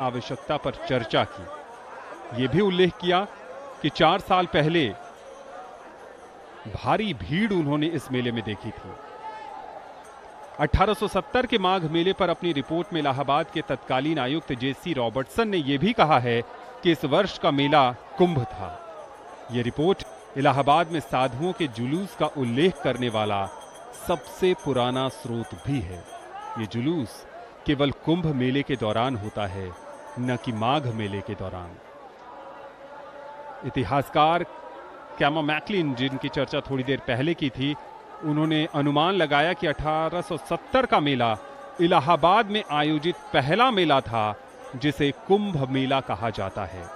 आवश्यकता पर चर्चा की। ये भी उल्लेख किया कि 4 साल पहले भारी भीड़ उन्होंने इस मेले में देखी थी। 1870 के माघ मेले पर अपनी रिपोर्ट में इलाहाबाद के तत्कालीन आयुक्त जेसी रॉबर्टसन ने यह भी कहा है कि इस वर्ष का मेला कुंभ था। यह रिपोर्ट इलाहाबाद में साधुओं के जुलूस का उल्लेख करने वाला सबसे पुराना स्रोत भी है। यह जुलूस केवल कुंभ मेले के दौरान होता है, न कि माघ मेले के दौरान। इतिहासकार कैमा मैकलिन, जिनकी चर्चा थोड़ी देर पहले की थी, उन्होंने अनुमान लगाया कि 1870 का मेला इलाहाबाद में आयोजित पहला मेला था जिसे कुंभ मेला कहा जाता है।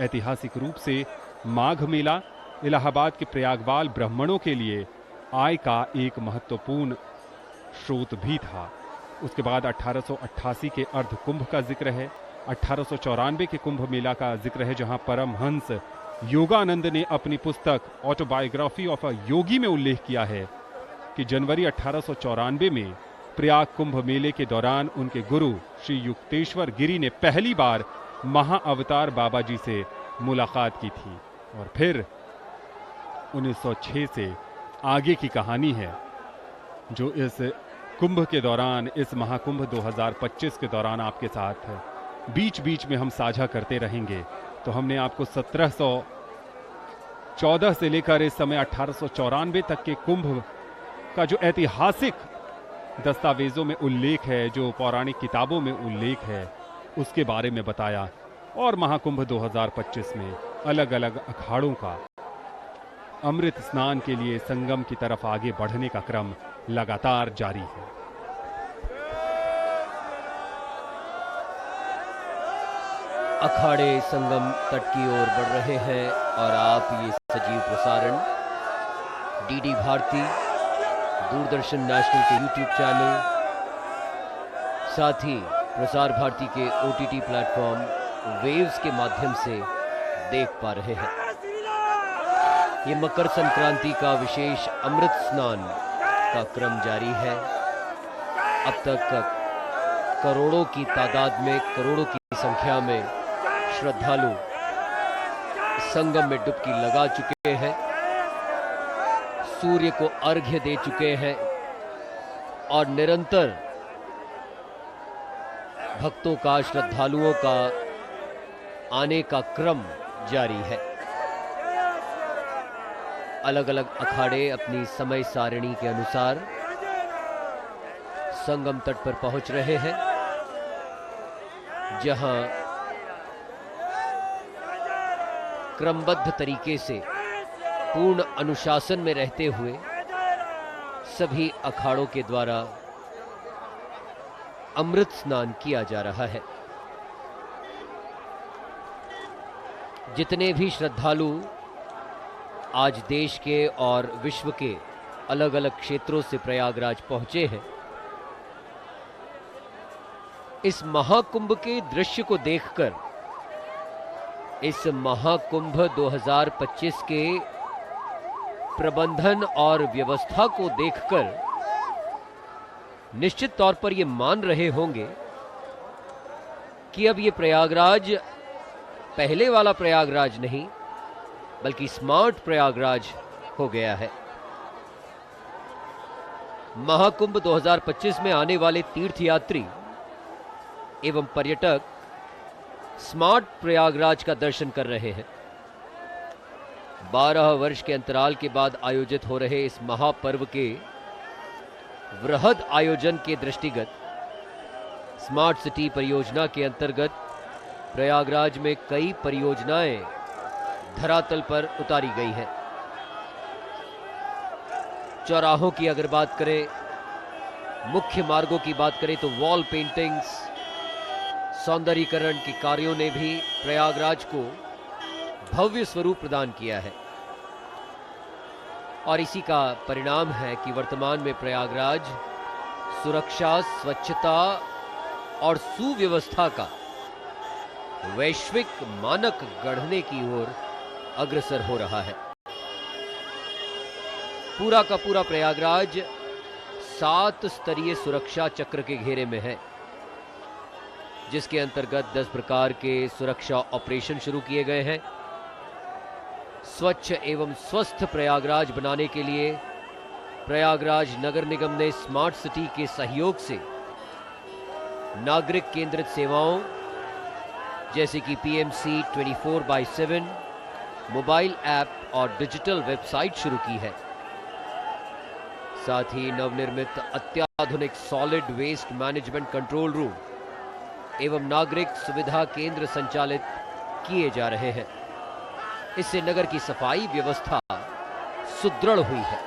ऐतिहासिक रूप से माघ मेला इलाहाबाद के प्रयागवाल ब्राह्मणों के लिए आय का एक महत्वपूर्ण स्रोत भी था। उसके बाद 1888 के अर्ध कुंभ का जिक्र है, 1894 के कुंभ मेला का जिक्र है, जहां परमहंस योगानंद ने अपनी पुस्तक ऑटोबायोग्राफी ऑफ अ योगी में उल्लेख किया है कि जनवरी 1894 में प्रयाग कुंभ मेले के दौरान उनके गुरु श्री युक्तेश्वर गिरी ने पहली बार महाअवतार बाबा जी से मुलाकात की थी। और फिर 1906 से आगे की कहानी है, जो इस कुंभ के दौरान, इस महाकुंभ 2025 के दौरान आपके साथ बीच बीच में हम साझा करते रहेंगे। तो हमने आपको 1714 से लेकर इस समय 1894 तक के कुंभ का जो ऐतिहासिक दस्तावेजों में उल्लेख है, जो पौराणिक किताबों में उल्लेख है, उसके बारे में बताया। और महाकुंभ 2025 में अलग अलग अखाड़ों का अमृत स्नान के लिए संगम की तरफ आगे बढ़ने का क्रम लगातार जारी है। अखाड़े संगम तट की ओर बढ़ रहे हैं और आप ये सजीव प्रसारण डीडी भारती, दूरदर्शन नेशनल के यूट्यूब चैनल, साथ ही प्रसार भारती के ओटीटी प्लेटफॉर्म वेव्स के माध्यम से देख पा रहे हैं। ये मकर संक्रांति का विशेष अमृत स्नान का क्रम जारी है। अब तक करोड़ों की तादाद में, करोड़ों की संख्या में श्रद्धालु संगम में डुबकी लगा चुके हैं, सूर्य को अर्घ्य दे चुके हैं और निरंतर भक्तों का, श्रद्धालुओं का आने का क्रम जारी है। अलग अलग अखाड़े अपनी समय सारिणी के अनुसार संगम तट पर पहुंच रहे हैं, जहां क्रमबद्ध तरीके से पूर्ण अनुशासन में रहते हुए सभी अखाड़ों के द्वारा अमृत स्नान किया जा रहा है। जितने भी श्रद्धालु आज देश के और विश्व के अलग अलग क्षेत्रों से प्रयागराज पहुंचे हैं, इस महाकुंभ के दृश्य को देखकर, इस महाकुंभ 2025 के प्रबंधन और व्यवस्था को देखकर निश्चित तौर पर ये मान रहे होंगे कि अब ये प्रयागराज पहले वाला प्रयागराज नहीं, बल्कि स्मार्ट प्रयागराज हो गया है। महाकुंभ 2025 में आने वाले तीर्थयात्री एवं पर्यटक स्मार्ट प्रयागराज का दर्शन कर रहे हैं। 12 वर्ष के अंतराल के बाद आयोजित हो रहे इस महापर्व के वृहद आयोजन के दृष्टिगत स्मार्ट सिटी परियोजना के अंतर्गत प्रयागराज में कई परियोजनाएं धरातल पर उतारी गई हैं। चौराहों की अगर बात करें, मुख्य मार्गों की बात करें, तो वॉल पेंटिंग्स, सौंदर्यीकरण के कार्यों ने भी प्रयागराज को भव्य स्वरूप प्रदान किया है। और इसी का परिणाम है कि वर्तमान में प्रयागराज सुरक्षा, स्वच्छता और सुव्यवस्था का वैश्विक मानक गढ़ने की ओर अग्रसर हो रहा है। पूरा का पूरा प्रयागराज 7 स्तरीय सुरक्षा चक्र के घेरे में है। जिसके अंतर्गत 10 प्रकार के सुरक्षा ऑपरेशन शुरू किए गए हैं। स्वच्छ एवं स्वस्थ प्रयागराज बनाने के लिए प्रयागराज नगर निगम ने स्मार्ट सिटी के सहयोग से नागरिक केंद्रित सेवाओं जैसे कि पीएमसी 24/7 मोबाइल ऐप और डिजिटल वेबसाइट शुरू की है। साथ ही नवनिर्मित अत्याधुनिक solid waste management control room एवं नागरिक सुविधा केंद्र संचालित किए जा रहे हैं। इससे नगर की सफाई व्यवस्था सुदृढ़ हुई है।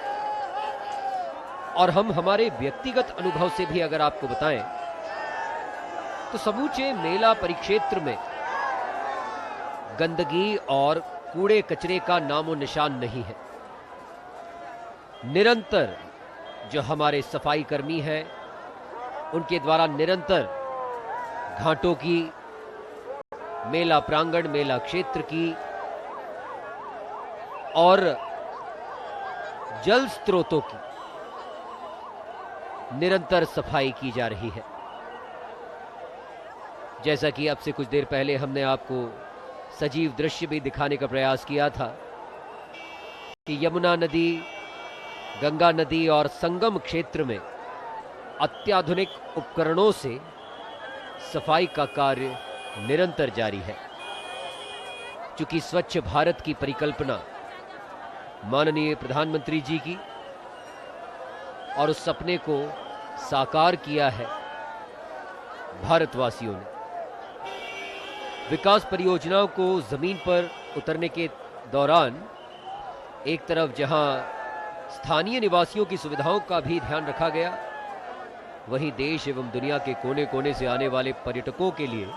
और हम हमारे व्यक्तिगत अनुभव से भी अगर आपको बताएं तो समूचे मेला परिक्षेत्र में गंदगी और कूड़े कचरे का नामो निशान नहीं है। निरंतर जो हमारे सफाई कर्मी हैं उनके द्वारा निरंतर घाटों की, मेला प्रांगण, मेला क्षेत्र की और जल स्रोतों की निरंतर सफाई की जा रही है। जैसा कि अब से कुछ देर पहले हमने आपको सजीव दृश्य भी दिखाने का प्रयास किया था कि यमुना नदी, गंगा नदी और संगम क्षेत्र में अत्याधुनिक उपकरणों से सफाई का कार्य निरंतर जारी है। चूंकि स्वच्छ भारत की परिकल्पना माननीय प्रधानमंत्री जी की और उस सपने को साकार किया है भारतवासियों ने। विकास परियोजनाओं को जमीन पर उतरने के दौरान एक तरफ जहां स्थानीय निवासियों की सुविधाओं का भी ध्यान रखा गया, वहीं देश एवं दुनिया के कोने कोने से आने वाले पर्यटकों के लिए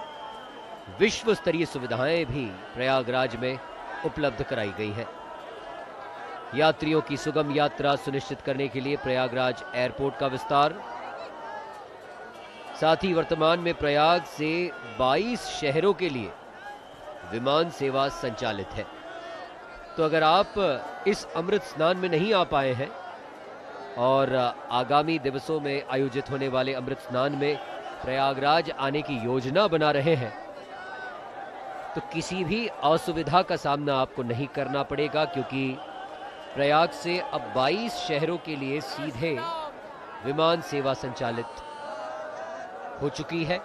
विश्व स्तरीय सुविधाएं भी प्रयागराज में उपलब्ध कराई गई हैं। यात्रियों की सुगम यात्रा सुनिश्चित करने के लिए प्रयागराज एयरपोर्ट का विस्तार, साथ ही वर्तमान में प्रयाग से 22 शहरों के लिए विमान सेवा संचालित है। तो अगर आप इस अमृत स्नान में नहीं आ पाए हैं और आगामी दिवसों में आयोजित होने वाले अमृत स्नान में प्रयागराज आने की योजना बना रहे हैं, तो किसी भी असुविधा का सामना आपको नहीं करना पड़ेगा, क्योंकि प्रयाग से अब 22 शहरों के लिए सीधे विमान सेवा संचालित हो चुकी है।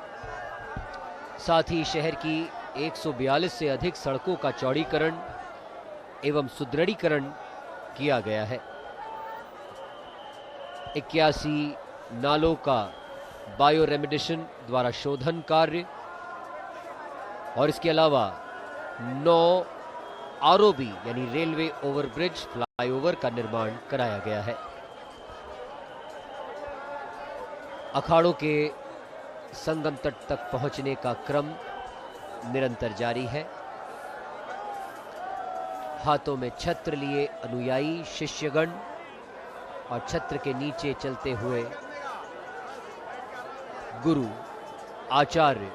साथ ही शहर की 142 से अधिक सड़कों का चौड़ीकरण एवं सुदृढ़ीकरण किया गया है। 81 नालों का बायो रेमेडिशन द्वारा शोधन कार्य और इसके अलावा 9 आरओबी यानी रेलवे ओवरब्रिज फ्लाईओवर का निर्माण कराया गया है। अखाड़ों के संगम तट तक पहुंचने का क्रम निरंतर जारी है। हाथों में छत्र लिए अनुयायी शिष्यगण और छत्र के नीचे चलते हुए गुरु, आचार्य,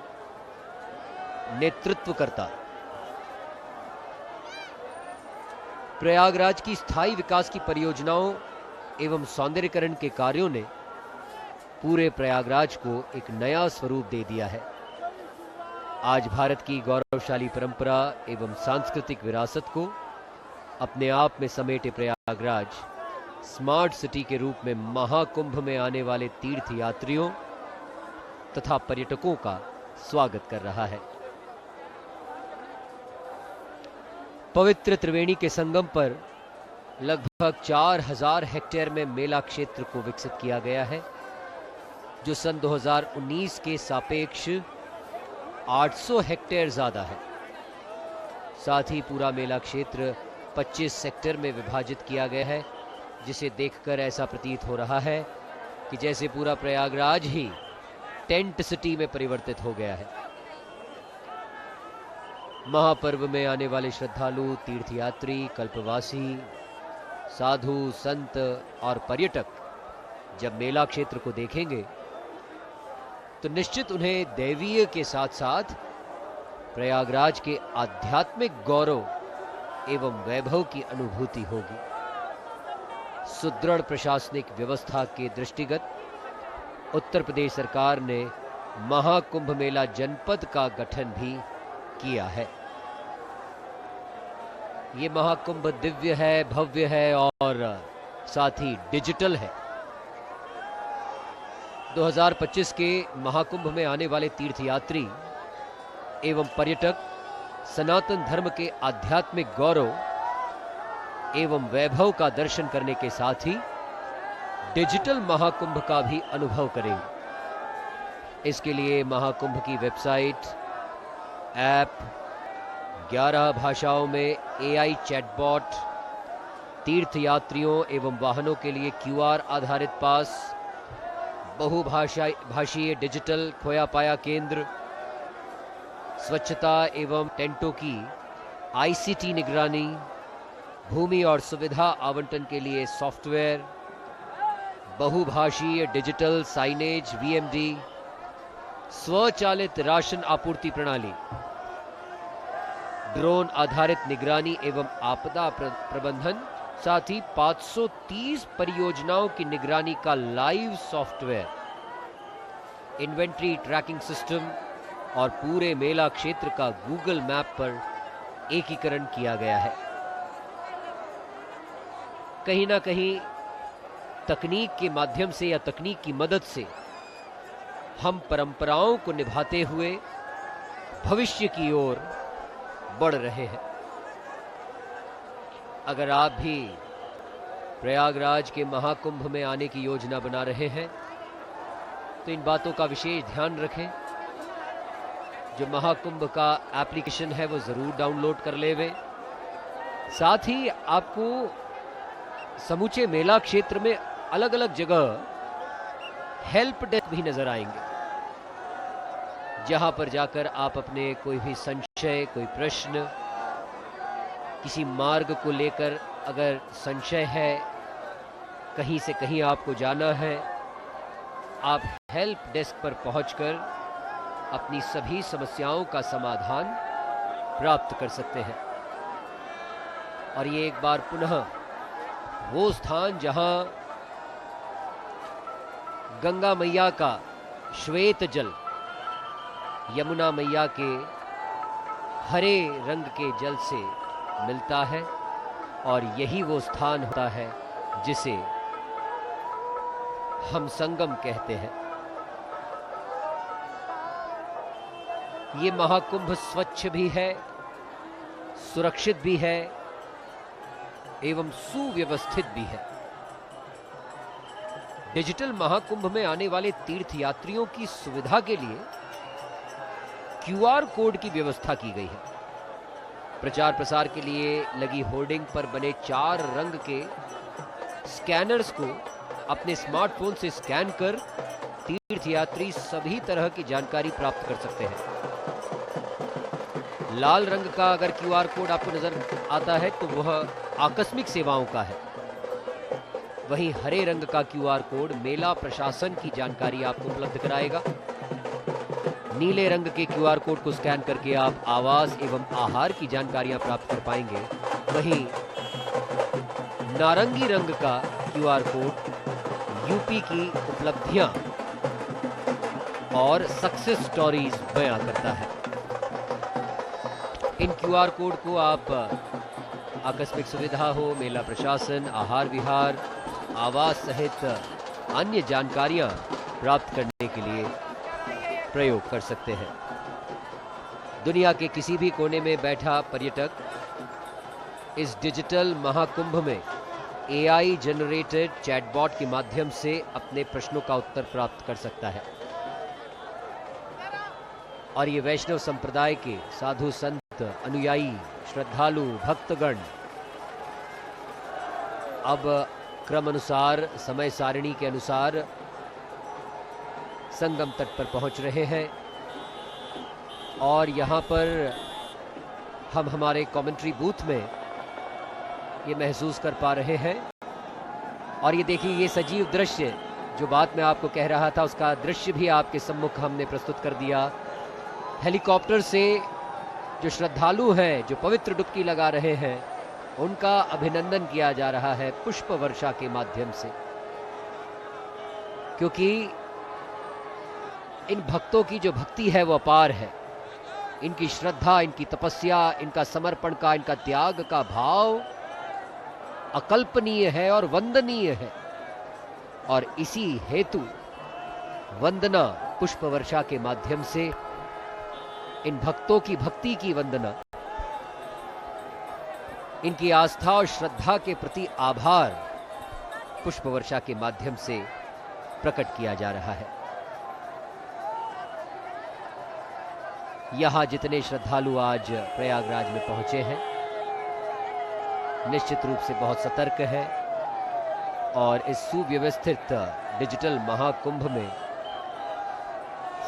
नेतृत्वकर्ता। प्रयागराज की स्थायी विकास की परियोजनाओं एवं सौंदर्यीकरण के कार्यों ने पूरे प्रयागराज को एक नया स्वरूप दे दिया है। आज भारत की गौरवशाली परंपरा एवं सांस्कृतिक विरासत को अपने आप में समेटे प्रयागराज स्मार्ट सिटी के रूप में महाकुंभ में आने वाले तीर्थ यात्रियों तथा पर्यटकों का स्वागत कर रहा है। पवित्र त्रिवेणी के संगम पर लगभग 4000 हेक्टेयर में मेला क्षेत्र को विकसित किया गया है, जो सन 2019 के सापेक्ष 800 हेक्टेयर ज्यादा है। साथ ही पूरा मेला क्षेत्र 25 सेक्टर में विभाजित किया गया है, जिसे देखकर ऐसा प्रतीत हो रहा है कि जैसे पूरा प्रयागराज ही टेंट सिटी में परिवर्तित हो गया है। महापर्व में आने वाले श्रद्धालु, तीर्थयात्री, कल्पवासी, साधु, संत और पर्यटक जब मेला क्षेत्र को देखेंगे तो निश्चित उन्हें दैवीय के साथ साथ प्रयागराज के आध्यात्मिक गौरव एवं वैभव की अनुभूति होगी। सुदृढ़ प्रशासनिक व्यवस्था के दृष्टिगत उत्तर प्रदेश सरकार ने महाकुंभ मेला जनपद का गठन भी किया है। ये महाकुंभ दिव्य है, भव्य है और साथ ही डिजिटल है। 2025 के महाकुंभ में आने वाले तीर्थयात्री एवं पर्यटक सनातन धर्म के आध्यात्मिक गौरव एवं वैभव का दर्शन करने के साथ ही डिजिटल महाकुंभ का भी अनुभव करेंगे। इसके लिए महाकुंभ की वेबसाइट, ऐप, 11 भाषाओं में AI चैटबॉट, तीर्थयात्रियों एवं वाहनों के लिए QR आधारित पास, बहुभाषीय डिजिटल खोया पाया केंद्र, स्वच्छता एवं टेंटों की ICT निगरानी, भूमि और सुविधा आवंटन के लिए सॉफ्टवेयर, बहुभाषीय डिजिटल साइनेज VMD, स्वचालित राशन आपूर्ति प्रणाली, ड्रोन आधारित निगरानी एवं आपदा प्रबंधन, साथ ही 530 परियोजनाओं की निगरानी का live software, inventory tracking system और पूरे मेला क्षेत्र का गूगल मैप पर एकीकरण किया गया है। कहीं ना कहीं तकनीक के माध्यम से या तकनीक की मदद से हम परंपराओं को निभाते हुए भविष्य की ओर बढ़ रहे हैं। अगर आप भी प्रयागराज के महाकुंभ में आने की योजना बना रहे हैं तो इन बातों का विशेष ध्यान रखें। जो महाकुंभ का एप्लीकेशन है वो जरूर डाउनलोड कर लेवे। साथ ही आपको समूचे मेला क्षेत्र में अलग अलग जगह हेल्प डेस्क भी नजर आएंगे, जहां पर जाकर आप अपने कोई भी संशय, कोई प्रश्न, किसी मार्ग को लेकर अगर संशय है, कहीं से कहीं आपको जाना है, आप हेल्प डेस्क पर पहुंचकर अपनी सभी समस्याओं का समाधान प्राप्त कर सकते हैं। और ये एक बार पुनः वो स्थान जहां गंगा मैया का श्वेत जल यमुना मैया के हरे रंग के जल से मिलता है, और यही वो स्थान होता है जिसे हम संगम कहते हैं। ये महाकुंभ स्वच्छ भी है, सुरक्षित भी है एवं सुव्यवस्थित भी है। डिजिटल महाकुंभ में आने वाले तीर्थयात्रियों की सुविधा के लिए QR कोड की व्यवस्था की गई है। प्रचार प्रसार के लिए लगी होर्डिंग पर बने 4 रंग के स्कैनर्स को अपने स्मार्टफोन से स्कैन कर तीर्थयात्री सभी तरह की जानकारी प्राप्त कर सकते हैं। लाल रंग का अगर QR कोड आपको नजर आता है तो वह आकस्मिक सेवाओं का है। वहीं हरे रंग का QR कोड मेला प्रशासन की जानकारी आपको उपलब्ध कराएगा। नीले रंग के QR कोड को स्कैन करके आप आवास एवं आहार की जानकारियां प्राप्त कर पाएंगे। वहीं नारंगी रंग का QR कोड यूपी की उपलब्धियां और सक्सेस स्टोरीज बयां करता है। इन QR कोड को आप आकस्मिक सुविधा हो, मेला प्रशासन, आहार विहार, आवास सहित अन्य जानकारियां प्राप्त करने के लिए प्रयोग कर सकते हैं। दुनिया के किसी भी कोने में बैठा पर्यटक इस डिजिटल महाकुंभ में AI जनरेटेड चैटबॉट के माध्यम से अपने प्रश्नों का उत्तर प्राप्त कर सकता है। और ये वैष्णव संप्रदाय के साधु संत, अनुयायी, श्रद्धालु, भक्तगण अब क्रम अनुसार, समय सारिणी के अनुसार संगम तट पर पहुंच रहे हैं। और यहाँ पर हम हमारे कमेंट्री बूथ में ये महसूस कर पा रहे हैं। और ये देखिए, ये सजीव दृश्य जो बात मैं आपको कह रहा था उसका दृश्य भी आपके सम्मुख हमने प्रस्तुत कर दिया। हेलीकॉप्टर से जो श्रद्धालु हैं, जो पवित्र डुबकी लगा रहे हैं, उनका अभिनंदन किया जा रहा है पुष्प वर्षा के माध्यम से, क्योंकि इन भक्तों की जो भक्ति है वो अपार है। इनकी श्रद्धा, इनकी तपस्या, इनका समर्पण का, इनका त्याग का भाव अकल्पनीय है और वंदनीय है। और इसी हेतु वंदना पुष्प वर्षा के माध्यम से, इन भक्तों की भक्ति की वंदना, इनकी आस्था और श्रद्धा के प्रति आभार पुष्प वर्षा के माध्यम से प्रकट किया जा रहा है। यहां जितने श्रद्धालु आज प्रयागराज में पहुंचे हैं, निश्चित रूप से बहुत सतर्क है और इस सुव्यवस्थित डिजिटल महाकुंभ में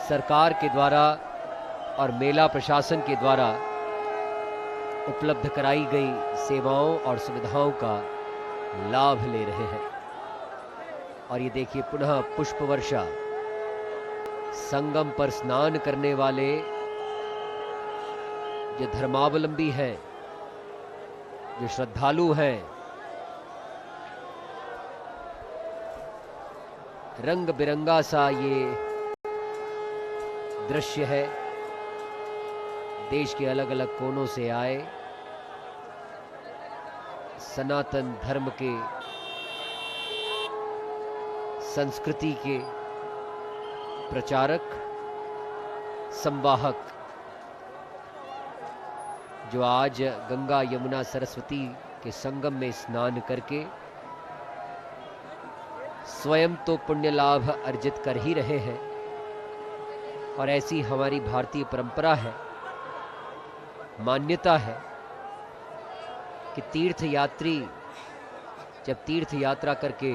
सरकार के द्वारा और मेला प्रशासन के द्वारा उपलब्ध कराई गई सेवाओं और सुविधाओं का लाभ ले रहे हैं। और ये देखिए, पुनः पुष्प वर्षा, संगम पर स्नान करने वाले जो धर्मावलंबी हैं, जो श्रद्धालु हैं, रंग बिरंगा सा ये दृश्य है। देश के अलग अलग कोनों से आए सनातन धर्म के, संस्कृति के प्रचारक, संवाहक, जो आज गंगा यमुना सरस्वती के संगम में स्नान करके स्वयं तो पुण्य लाभ अर्जित कर ही रहे हैं। और ऐसी हमारी भारतीय परंपरा है, मान्यता है कि तीर्थ यात्री जब तीर्थ यात्रा करके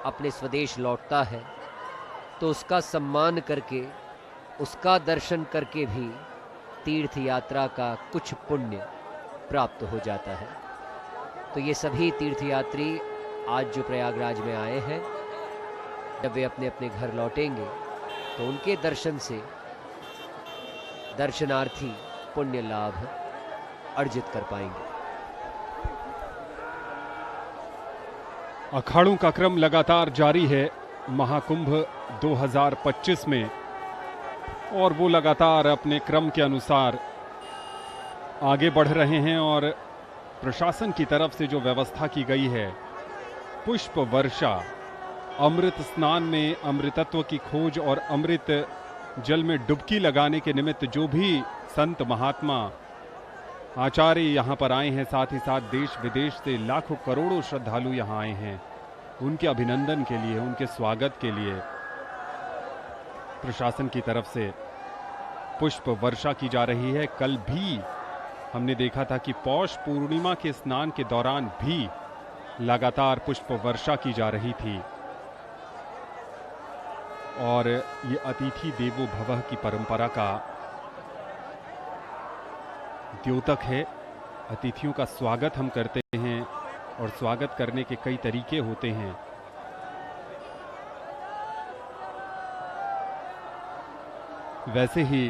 अपने स्वदेश लौटता है तो उसका सम्मान करके, उसका दर्शन करके भी तीर्थ यात्रा का कुछ पुण्य प्राप्त हो जाता है। तो ये सभी तीर्थयात्री आज जो प्रयागराज में आए हैं, जब वे अपने अपने घर लौटेंगे तो उनके दर्शन से दर्शनार्थी पुण्य लाभ अर्जित कर पाएंगे। अखाड़ों का क्रम लगातार जारी है महाकुंभ 2025 में, और वो लगातार अपने क्रम के अनुसार आगे बढ़ रहे हैं। और प्रशासन की तरफ से जो व्यवस्था की गई है, पुष्प वर्षा, अमृत स्नान में अमृतत्व की खोज और अमृत जल में डुबकी लगाने के निमित्त जो भी संत महात्मा आचार्य यहाँ पर आए हैं, साथ ही साथ देश विदेश से लाखों करोड़ों श्रद्धालु यहाँ आए हैं, उनके अभिनंदन के लिए, उनके स्वागत के लिए प्रशासन की तरफ से पुष्प वर्षा की जा रही है। कल भी हमने देखा था कि पौष पूर्णिमा के स्नान के दौरान भी लगातार पुष्प वर्षा की जा रही थी। और ये अतिथि देवो भवः की परंपरा का द्योतक है। अतिथियों का स्वागत हम करते हैं और स्वागत करने के कई तरीके होते हैं। वैसे ही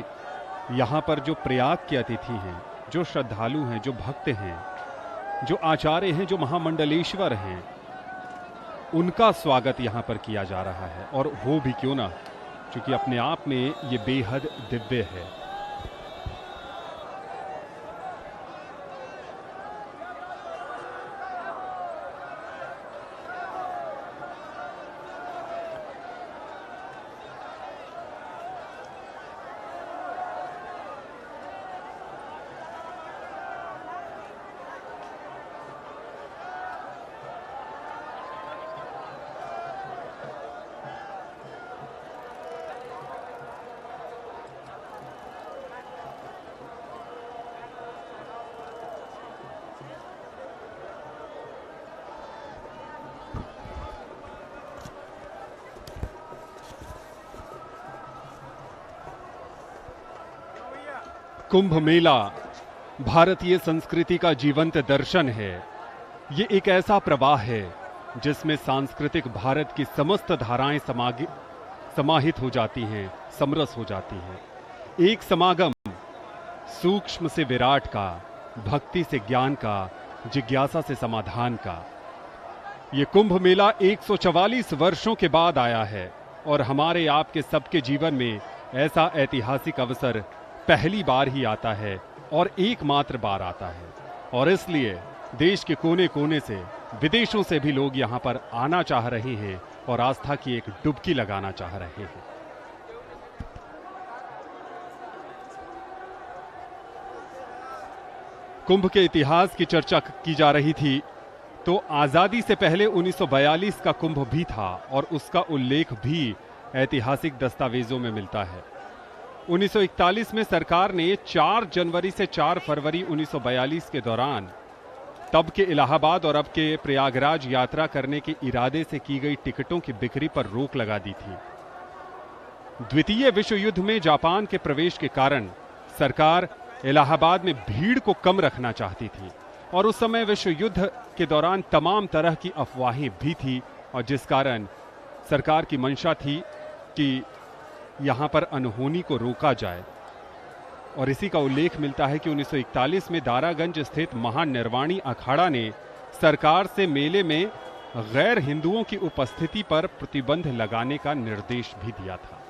यहाँ पर जो प्रयाग के अतिथि हैं, जो श्रद्धालु हैं, जो भक्त हैं, जो आचार्य हैं, जो महामंडलेश्वर हैं, उनका स्वागत यहाँ पर किया जा रहा है। और हो भी क्यों ना, क्योंकि अपने आप में ये बेहद दिव्य है। कुंभ मेला भारतीय संस्कृति का जीवंत दर्शन है। ये एक ऐसा प्रवाह है जिसमें सांस्कृतिक भारत की समस्त धाराएं समाहित हो जाती हैं, समरस हो जाती हैं। एक समागम सूक्ष्म से विराट का, भक्ति से ज्ञान का, जिज्ञासा से समाधान का। ये कुंभ मेला 144 वर्षों के बाद आया है। और हमारे आपके सबके जीवन में ऐसा ऐतिहासिक अवसर पहली बार ही आता है और एकमात्र बार आता है, और इसलिए देश के कोने कोने से, विदेशों से भी लोग यहां पर आना चाह रहे हैं और आस्था की एक डुबकी लगाना चाह रहे हैं। कुंभ के इतिहास की चर्चा की जा रही थी, तो आजादी से पहले 1942 का कुंभ भी था और उसका उल्लेख भी ऐतिहासिक दस्तावेजों में मिलता है। 1941 में सरकार ने 4 जनवरी से 4 फरवरी 1942 के दौरान तब के इलाहाबाद और अब के प्रयागराज यात्रा करने के इरादे से की गई टिकटों की बिक्री पर रोक लगा दी थी। द्वितीय विश्व युद्ध में जापान के प्रवेश के कारण सरकार इलाहाबाद में भीड़ को कम रखना चाहती थी, और उस समय विश्व युद्ध के दौरान तमाम तरह की अफवाहें भी थी, और जिस कारण सरकार की मंशा थी कि यहां पर अनहोनी को रोका जाए। और इसी का उल्लेख मिलता है कि 1941 में दारागंज स्थित महानिर्वाणी अखाड़ा ने सरकार से मेले में गैर हिंदुओं की उपस्थिति पर प्रतिबंध लगाने का निर्देश भी दिया था।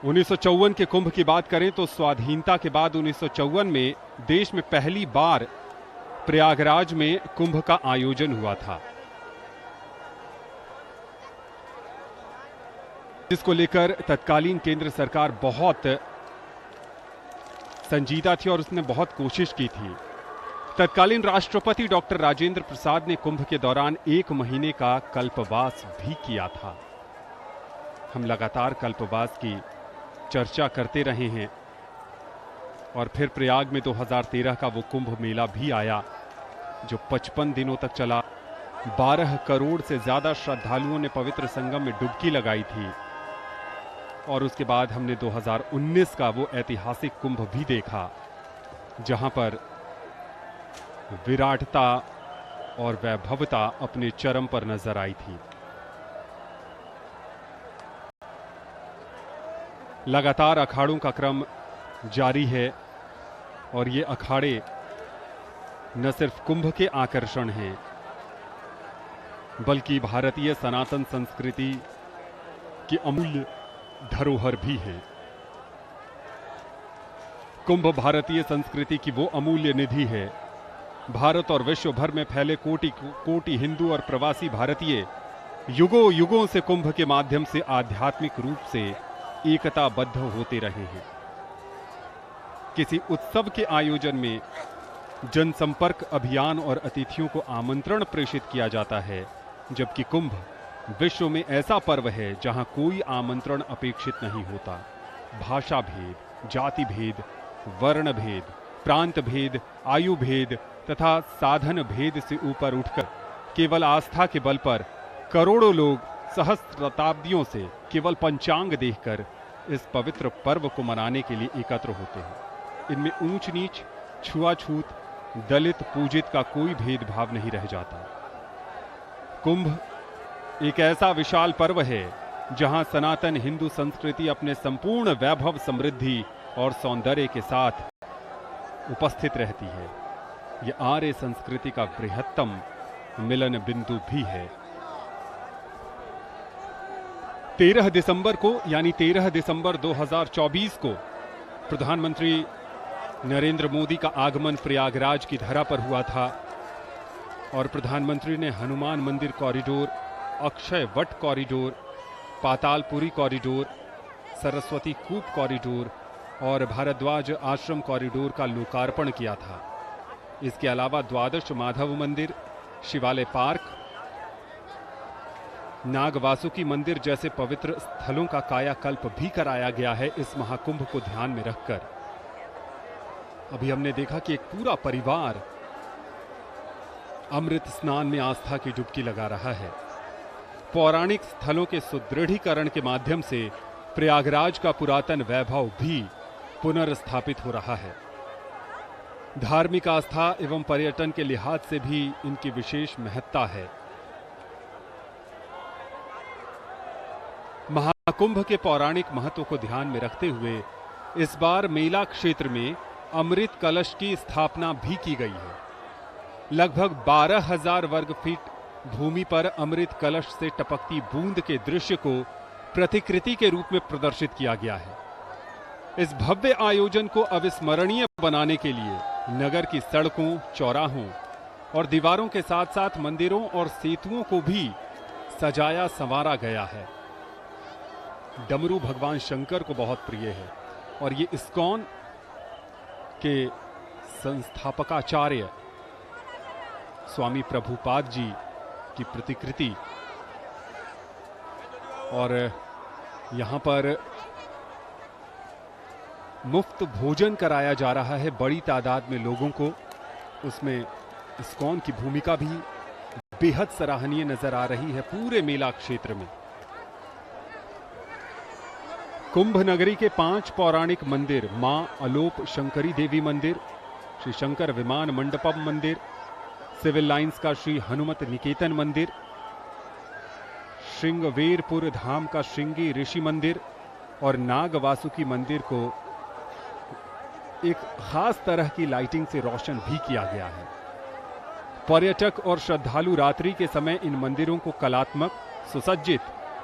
उन्नीस के कुंभ की बात करें तो स्वाधीनता के बाद 1954 में देश में पहली बार प्रयागराज में कुंभ का आयोजन हुआ था, जिसको लेकर तत्कालीन केंद्र सरकार बहुत संजीदा थी और उसने बहुत कोशिश की थी। तत्कालीन राष्ट्रपति डॉक्टर राजेंद्र प्रसाद ने कुंभ के दौरान 1 महीने का कल्पवास भी किया था। हम लगातार कल्पवास की चर्चा करते रहे हैं, और फिर प्रयाग में 2013 का वो कुंभ मेला भी आया जो 55 दिनों तक चला। 12 करोड़ से ज्यादा श्रद्धालुओं ने पवित्र संगम में डुबकी लगाई थी, और उसके बाद हमने 2019 का वो ऐतिहासिक कुंभ भी देखा, जहां पर विराटता और वैभवता अपने चरम पर नजर आई थी। लगातार अखाड़ों का क्रम जारी है, और ये अखाड़े न सिर्फ कुंभ के आकर्षण हैं, बल्कि भारतीय सनातन संस्कृति की अमूल्य धरोहर भी है। कुंभ भारतीय संस्कृति की वो अमूल्य निधि है। भारत और विश्व भर में फैले कोटि कोटि हिंदू और प्रवासी भारतीय युगों युगों से कुंभ के माध्यम से आध्यात्मिक रूप से एकताबद्ध होते रहे हैं। किसी उत्सव के आयोजन में जनसंपर्क अभियान और अतिथियों को आमंत्रण प्रेषित किया जाता है, जबकि कुंभ विश्व में ऐसा पर्व है जहां कोई आमंत्रण अपेक्षित नहीं होता। भाषा भेद, जाति भेद, वर्ण भेद, प्रांत भेद, आयु भेद तथा साधन भेद से ऊपर उठकर केवल आस्था के बल पर करोड़ों लोग सहस्राब्दियों से केवल पंचांग देखकर इस पवित्र पर्व को मनाने के लिए एकत्र होते हैं। इनमें ऊंच नीच, छुआछूत, दलित पूजित का कोई भेदभाव नहीं रह जाता। कुंभ एक ऐसा विशाल पर्व है जहां सनातन हिंदू संस्कृति अपने संपूर्ण वैभव, समृद्धि और सौंदर्य के साथ उपस्थित रहती है। यह आर्य संस्कृति का बृहत्तम मिलन बिंदु भी है। 13 दिसंबर को यानी 13 दिसंबर 2024 को प्रधानमंत्री नरेंद्र मोदी का आगमन प्रयागराज की धरा पर हुआ था, और प्रधानमंत्री ने हनुमान मंदिर corridor, Akshay Vat corridor, Patalpuri corridor, Saraswati Koop corridor और भारद्वाज आश्रम कॉरिडोर का लोकार्पण किया था। इसके अलावा द्वादश माधव मंदिर, शिवालय पार्क, नागवासुकी मंदिर जैसे पवित्र स्थलों का कायाकल्प भी कराया गया है इस महाकुंभ को ध्यान में रखकर। अभी हमने देखा कि एक पूरा परिवार अमृत स्नान में आस्था की डुबकी लगा रहा है। पौराणिक स्थलों के सुदृढ़ीकरण के माध्यम से प्रयागराज का पुरातन वैभव भी पुनर्स्थापित हो रहा है। धार्मिक आस्था एवं पर्यटन के लिहाज से भी इनकी विशेष महत्ता है। महाकुंभ के पौराणिक महत्व को ध्यान में रखते हुए इस बार मेला क्षेत्र में अमृत कलश की स्थापना भी की गई है। लगभग 12,000 वर्ग फीट भूमि पर अमृत कलश से टपकती बूंद के दृश्य को प्रतिकृति के रूप में प्रदर्शित किया गया है। इस भव्य आयोजन को अविस्मरणीय बनाने के लिए नगर की सड़कों, चौराहों और दीवारों के साथ साथ मंदिरों और सेतुओं को भी सजाया संवारा गया है। डमरू भगवान शंकर को बहुत प्रिय है और ये इस्कॉन के संस्थापकाचार्य स्वामी प्रभुपाद जी की प्रतिकृति, और यहां पर मुफ्त भोजन कराया जा रहा है बड़ी तादाद में लोगों को। उसमें इस्कॉन की भूमिका भी बेहद सराहनीय नजर आ रही है पूरे मेला क्षेत्र में। कुंभ नगरी के 5 पौराणिक मंदिर, मां अलोप शंकरी देवी मंदिर, श्री शंकर विमान मंडपम मंदिर, सिविल लाइंस का श्री हनुमत निकेतन मंदिर, श्रृंगवेरपुर धाम का श्रृंगी ऋषि मंदिर और नाग वासुकी मंदिर को एक खास तरह की लाइटिंग से रोशन भी किया गया है। पर्यटक और श्रद्धालु रात्रि के समय इन मंदिरों को कलात्मक, सुसज्जित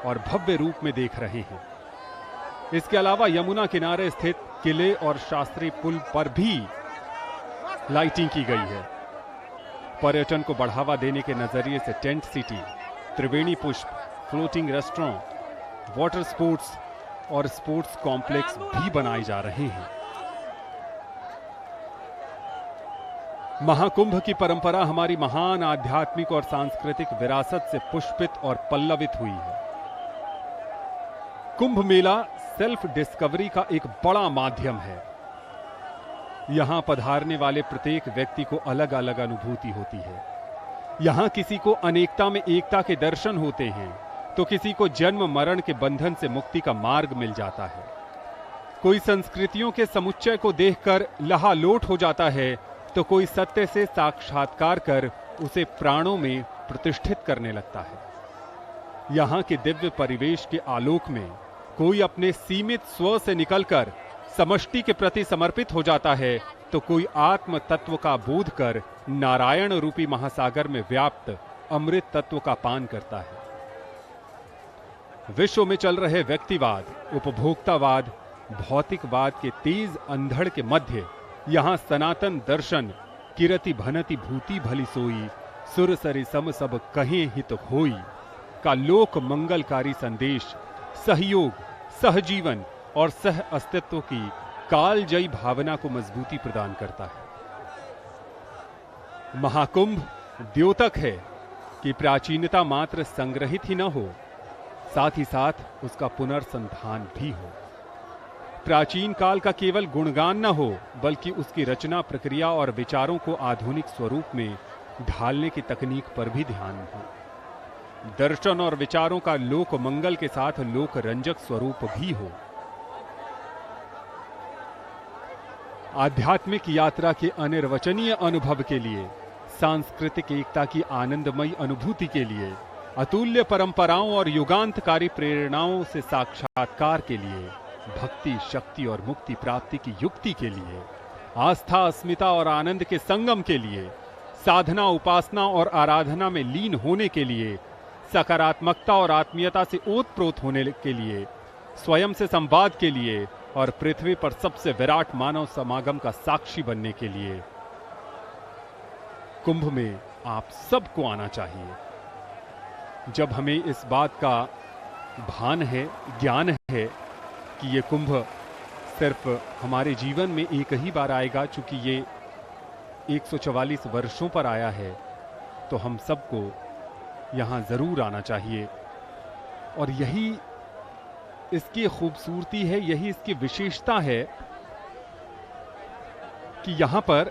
और भव्य रूप में देख रहे हैं। इसके अलावा यमुना किनारे स्थित किले और शास्त्री पुल पर भी लाइटिंग की गई है। पर्यटन को बढ़ावा देने के नजरिए से टेंट सिटी, त्रिवेणी पुष्प, फ्लोटिंग रेस्टोरेंट, वाटर स्पोर्ट्स और स्पोर्ट्स कॉम्प्लेक्स भी बनाए जा रहे हैं। महाकुंभ की परंपरा हमारी महान आध्यात्मिक और सांस्कृतिक विरासत से पुष्पित और पल्लवित हुई है। कुंभ मेला सेल्फ डिस्कवरी का एक बड़ा माध्यम है। यहां पधारने वाले प्रत्येक व्यक्ति को अलग अलग अनुभूति होती है। यहां किसी को अनेकता में एकता के दर्शन होते हैं, तो किसी को जन्म मरण के बंधन से मुक्ति का मार्ग मिल जाता है। कोई संस्कृतियों के समुच्चय को देखकर लहालोट हो जाता है, तो कोई सत्य से साक्षात्कार कर उसे प्राणों में प्रतिष्ठित करने लगता है। यहां के दिव्य परिवेश के आलोक में कोई अपने सीमित स्व से निकलकर समष्टि के प्रति समर्पित हो जाता है, तो कोई आत्म तत्व का बोध कर नारायण रूपी महासागर में व्याप्त अमृत तत्व का पान करता है। विश्व में चल रहे व्यक्तिवाद, उपभोक्तावाद, भौतिकवाद के तेज अंधड़ के मध्य यहां सनातन दर्शन किरति भनति भूति भली सोई, सुर सरि सम सब कहें हित होई का लोक मंगलकारी संदेश सहयोग, सहजीवन और सह अस्तित्व की कालजयी भावना को मजबूती प्रदान करता है। महाकुंभ द्योतक है कि प्राचीनता मात्र संग्रहित ही न हो, साथ ही साथ उसका पुनर्संधान भी हो। प्राचीन काल का केवल गुणगान न हो, बल्कि उसकी रचना प्रक्रिया और विचारों को आधुनिक स्वरूप में ढालने की तकनीक पर भी ध्यान हो। दर्शन और विचारों का लोक मंगल के साथ लोक रंजक स्वरूप भी हो। आध्यात्मिक यात्रा के अनिर्वचनीय अनुभव के लिए, सांस्कृतिक एकता की आनंदमयी अनुभूति के लिए, अतुल्य परंपराओं और युगांतकारी प्रेरणाओं से साक्षात्कार के लिए, भक्ति, शक्ति और मुक्ति प्राप्ति की युक्ति के लिए, आस्था, अस्मिता और आनंद के संगम के लिए, साधना, उपासना और आराधना में लीन होने के लिए, सकारात्मकता और आत्मीयता से ओतप्रोत होने के लिए, स्वयं से संवाद के लिए और पृथ्वी पर सबसे विराट मानव समागम का साक्षी बनने के लिए कुंभ में आप सबको आना चाहिए। जब हमें इस बात का भान है, ज्ञान है कि ये कुंभ सिर्फ हमारे जीवन में एक ही बार आएगा, चूंकि ये 144 वर्षों पर आया है, तो हम सबको यहाँ जरूर आना चाहिए। और यही इसकी खूबसूरती है, यही इसकी विशेषता है कि यहाँ पर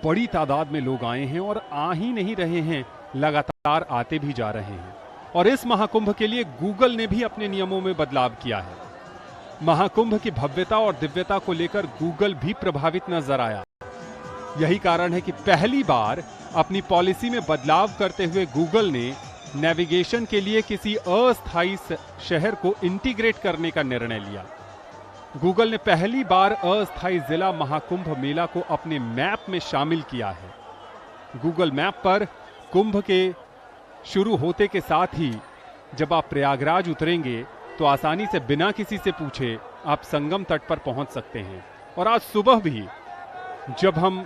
बड़ी तादाद में लोग आए हैं और आ ही नहीं रहे हैं, लगातार आते भी जा रहे हैं। और इस महाकुंभ के लिए गूगल ने भी अपने नियमों में बदलाव किया है। महाकुंभ की भव्यता और दिव्यता को लेकर गूगल भी प्रभावित नजर आया। यही कारण है कि पहली बार अपनी पॉलिसी में बदलाव करते हुए गूगल ने नेविगेशन के लिए किसी अस्थायी शहर को इंटीग्रेट करने का निर्णय लिया। गूगल ने पहली बार अस्थायी जिला महाकुंभ मेला को अपने मैप में शामिल किया है। गूगल मैप पर कुंभ के शुरू होते के साथ ही जब आप प्रयागराज उतरेंगे तो आसानी से बिना किसी से पूछे आप संगम तट पर पहुंच सकते हैं। और आज सुबह भी जब हम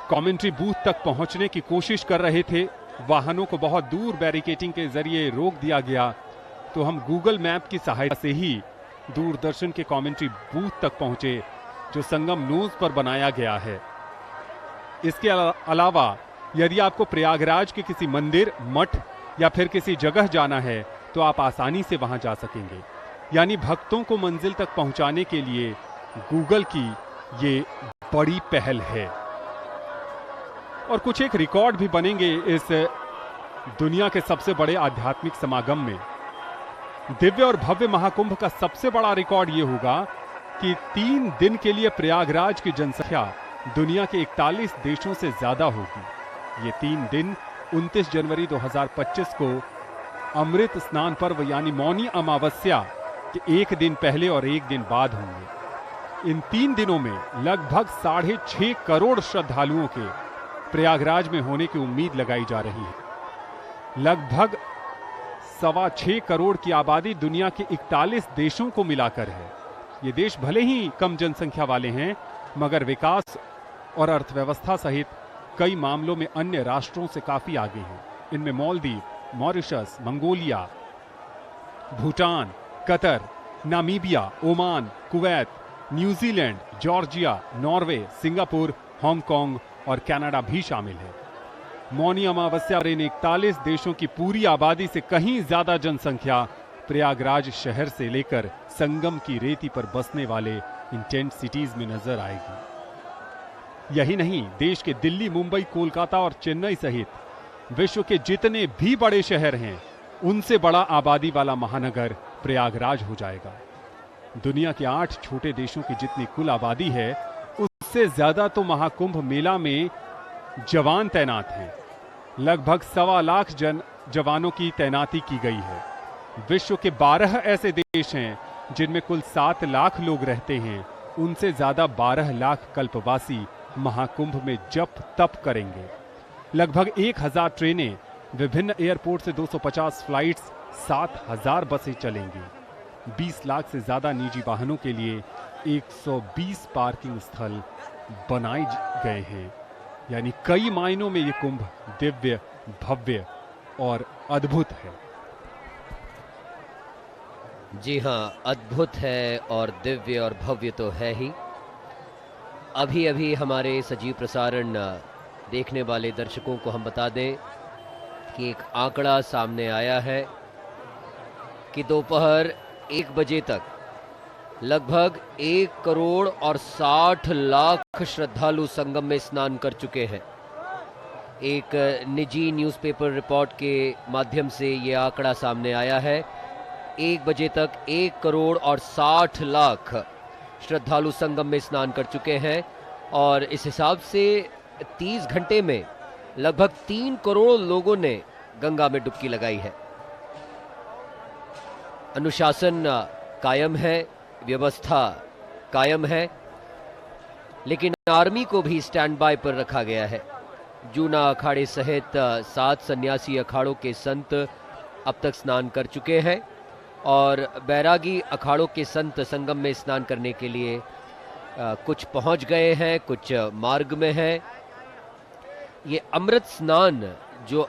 कमेंट्री बूथ तक पहुंचने की कोशिश कर रहे थे, वाहनों को बहुत दूर बैरिकेडिंग के जरिए रोक दिया गया, तो हम गूगल मैप की सहायता से ही दूरदर्शन के कमेंट्री बूथ तक पहुंचे जो संगम नोज पर बनाया गया है। इसके अलावा यदि आपको प्रयागराज के किसी मंदिर, मठ या फिर किसी जगह जाना है तो आप आसानी से वहां जा सकेंगे। यानी भक्तों को मंजिल तक पहुंचाने के लिए गूगल की ये बड़ी पहल है। और कुछ एक रिकॉर्ड भी बनेंगे इस दुनिया के सबसे बड़े आध्यात्मिक समागम में। दिव्य और भव्य महाकुंभ का सबसे बड़ा रिकॉर्ड यह होगा कि 3 दिन के लिए प्रयागराज की जनसंख्या दुनिया के 41 देशों से ज्यादा होगी। ये 3 दिन 29 जनवरी 2025 को अमृत स्नान पर्व यानी मौनी अमावस्या के एक दिन पहले और एक दिन बाद होंगे। इन 3 दिनों में लगभग 6.5 करोड़ श्रद्धालुओं के प्रयागराज में होने की उम्मीद लगाई जा रही है। लगभग 6.25 करोड़ की आबादी दुनिया के 41 देशों को मिलाकर है। ये देश भले ही कम जनसंख्या वाले हैं, मगर विकास और अर्थव्यवस्था सहित कई मामलों में अन्य राष्ट्रों से काफी आगे हैं। इनमें Maldives, Mauritius, Mongolia, Bhutan, Qatar, Namibia, Oman, Kuwait, New Zealand, Georgia, Norway, Singapore, Hong Kong और कनाडा भी शामिल है। मौनी अमावस्या पर इन 41 देशों की पूरी आबादी से कहीं ज्यादा जनसंख्या प्रयागराज शहर से लेकर संगम की रेती पर बसने वाले इन टेंट सिटीज में नजर आएगी। यही नहीं, देश के दिल्ली, मुंबई, कोलकाता और चेन्नई सहित विश्व के जितने भी बड़े शहर हैं, उनसे बड़ा आबादी वाला महानगर प्रयागराज हो जाएगा। दुनिया के 8 छोटे देशों की जितनी कुल आबादी है, उससे ज्यादा तो महाकुंभ मेला में जवान तैनात हैं। लगभग 1.25 लाख जवानों की तैनाती की गई है। विश्व के 12 ऐसे देश हैं जिनमें कुल 7 लाख लोग रहते हैं। उनसे ज्यादा 12 लाख कल्पवासी महाकुंभ में जप तप करेंगे। लगभग 1000 ट्रेनें, विभिन्न एयरपोर्ट से 250 फ्लाइट्स, 7000 बसें चलेंगी। 20 लाख से ज्यादा निजी वाहनों के लिए 120 पार्किंग स्थल बनाए गए हैं। यानी कई मायनों में ये कुंभ दिव्य, भव्य और अद्भुत है। जी हाँ, अद्भुत है और दिव्य और भव्य तो है ही। अभी अभी हमारे सजीव प्रसारण देखने वाले दर्शकों को हम बता दें कि एक आंकड़ा सामने आया है कि दोपहर 1 बजे तक लगभग 1 करोड़ और 60 लाख श्रद्धालु संगम में स्नान कर चुके हैं। एक निजी न्यूज़पेपर रिपोर्ट के माध्यम से ये आंकड़ा सामने आया है। 1 बजे तक 1 करोड़ और 60 लाख श्रद्धालु संगम में स्नान कर चुके हैं और इस हिसाब से 30 घंटे में लगभग 3 करोड़ लोगों ने गंगा में डुबकी लगाई है। अनुशासन कायम है, व्यवस्था कायम है, लेकिन आर्मी को भी स्टैंड बाय पर रखा गया है। जूना अखाड़े सहित 7 सन्यासी अखाड़ों के संत अब तक स्नान कर चुके हैं और बैरागी अखाड़ों के संत संगम में स्नान करने के लिए कुछ पहुंच गए हैं, कुछ मार्ग में हैं। ये अमृत स्नान जो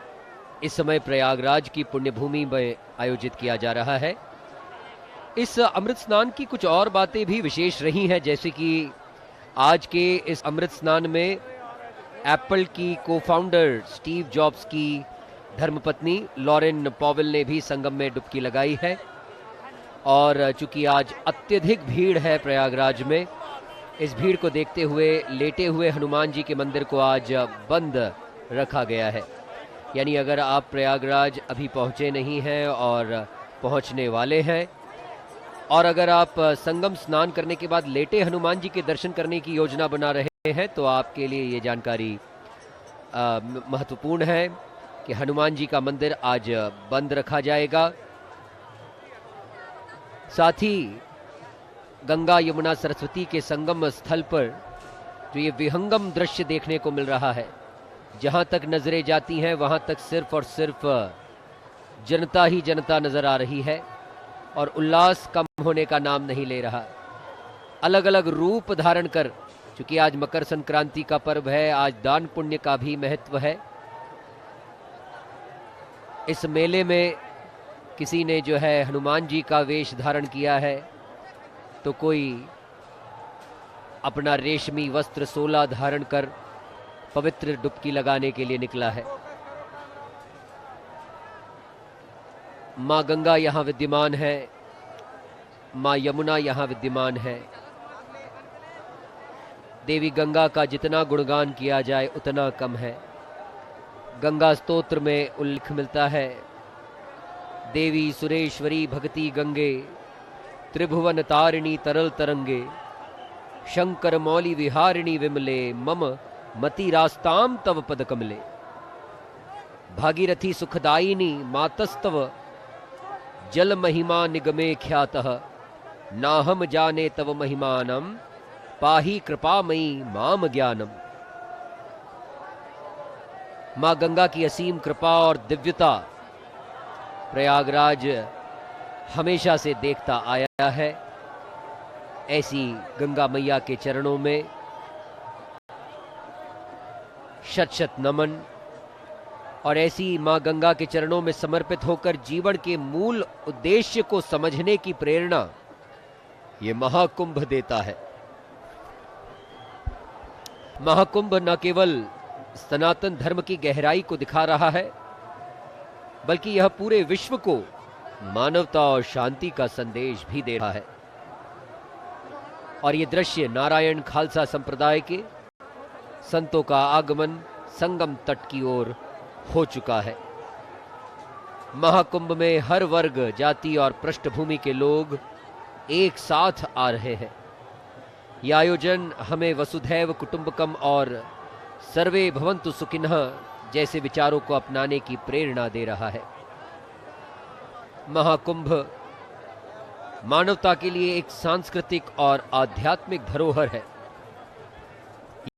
इस समय प्रयागराज की पुण्यभूमि में आयोजित किया जा रहा है, इस अमृत स्नान की कुछ और बातें भी विशेष रही हैं, जैसे कि आज के इस अमृत स्नान में एप्पल की को-फाउंडर स्टीव जॉब्स की धर्मपत्नी लॉरेन पॉवेल ने भी संगम में डुबकी लगाई है। और चूंकि आज अत्यधिक भीड़ है प्रयागराज में, इस भीड़ को देखते हुए लेटे हुए हनुमान जी के मंदिर को आज बंद रखा गया है। यानी अगर आप प्रयागराज अभी पहुंचे नहीं हैं और पहुंचने वाले हैं और अगर आप संगम स्नान करने के बाद लेटे हनुमान जी के दर्शन करने की योजना बना रहे हैं, तो आपके लिए ये जानकारी महत्वपूर्ण है कि हनुमान जी का मंदिर आज बंद रखा जाएगा। साथ ही गंगा यमुना सरस्वती के संगम स्थल पर जो ये विहंगम दृश्य देखने को मिल रहा है, जहां तक नजरें जाती हैं वहां तक सिर्फ और सिर्फ जनता ही जनता नजर आ रही है और उल्लास कम होने का नाम नहीं ले रहा। अलग अलग रूप धारण कर, चूंकि आज मकर संक्रांति का पर्व है, आज दान पुण्य का भी महत्व है। इस मेले में किसी ने जो है हनुमान जी का वेश धारण किया है, तो कोई अपना रेशमी वस्त्र सोला धारण कर पवित्र डुबकी लगाने के लिए निकला है। मां गंगा यहां विद्यमान है, मां यमुना यहां विद्यमान है। देवी गंगा का जितना गुणगान किया जाए उतना कम है। गंगा स्तोत्र में उल्लेख मिलता है, देवी सुरेश्वरी भगति गंगे, त्रिभुवन तारिणी तरल तरंगे, शंकर मौली विहारिणी विमले, मम मति रास्ताम तव पद कमले। भागीरथी सुखदायिनी मातस्तव, जल महिमा निगमे ख्यातः, नाहम जाने तव महिमानम, पाही कृपामयी माम ज्ञानम। मां गंगा की असीम कृपा और दिव्यता प्रयागराज हमेशा से देखता आया है। ऐसी गंगा मैया के चरणों में शत शत नमन, और ऐसी मां गंगा के चरणों में समर्पित होकर जीवन के मूल उद्देश्य को समझने की प्रेरणा ये महाकुंभ देता है। महाकुंभ न केवल सनातन धर्म की गहराई को दिखा रहा है, बल्कि यह पूरे विश्व को मानवता और शांति का संदेश भी दे रहा है। और ये दृश्य नारायण खालसा संप्रदाय के संतों का आगमन संगम तट की ओर हो चुका है। महाकुंभ में हर वर्ग, जाति और पृष्ठभूमि के लोग एक साथ आ रहे हैं। यह आयोजन हमें वसुधैव कुटुंबकम और सर्वे भवन्तु सुखिनः जैसे विचारों को अपनाने की प्रेरणा दे रहा है। महाकुंभ मानवता के लिए एक सांस्कृतिक और आध्यात्मिक धरोहर है।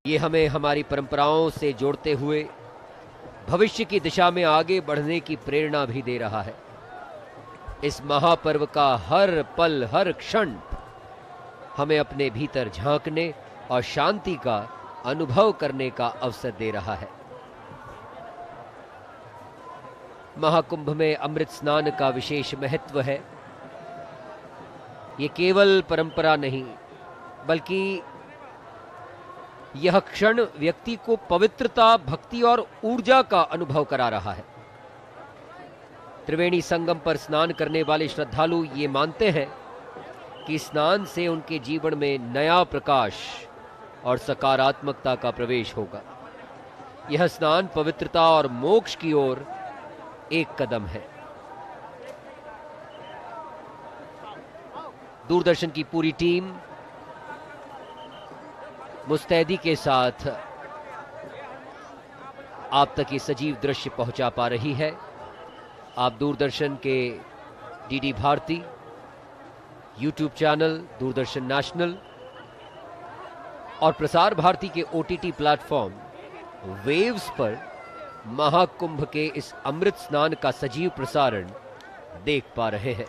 ये हमें हमारी परंपराओं से जोड़ते हुए भविष्य की दिशा में आगे बढ़ने की प्रेरणा भी दे रहा है। इस महापर्व का हर पल, हर क्षण हमें अपने भीतर झांकने और शांति का अनुभव करने का अवसर दे रहा है। महाकुंभ में अमृत स्नान का विशेष महत्व है। ये केवल परंपरा नहीं, बल्कि यह क्षण व्यक्ति को पवित्रता, भक्ति और ऊर्जा का अनुभव करा रहा है। त्रिवेणी संगम पर स्नान करने वाले श्रद्धालु ये मानते हैं कि स्नान से उनके जीवन में नया प्रकाश और सकारात्मकता का प्रवेश होगा। यह स्नान पवित्रता और मोक्ष की ओर एक कदम है। दूरदर्शन की पूरी टीम मुस्तैदी के साथ आप तक ये सजीव दृश्य पहुंचा पा रही है। आप दूरदर्शन के DD Bharati, YouTube channel, Doordarshan national और प्रसार भारती के ओटीटी प्लेटफॉर्म वेव्स पर महाकुंभ के इस अमृत स्नान का सजीव प्रसारण देख पा रहे हैं।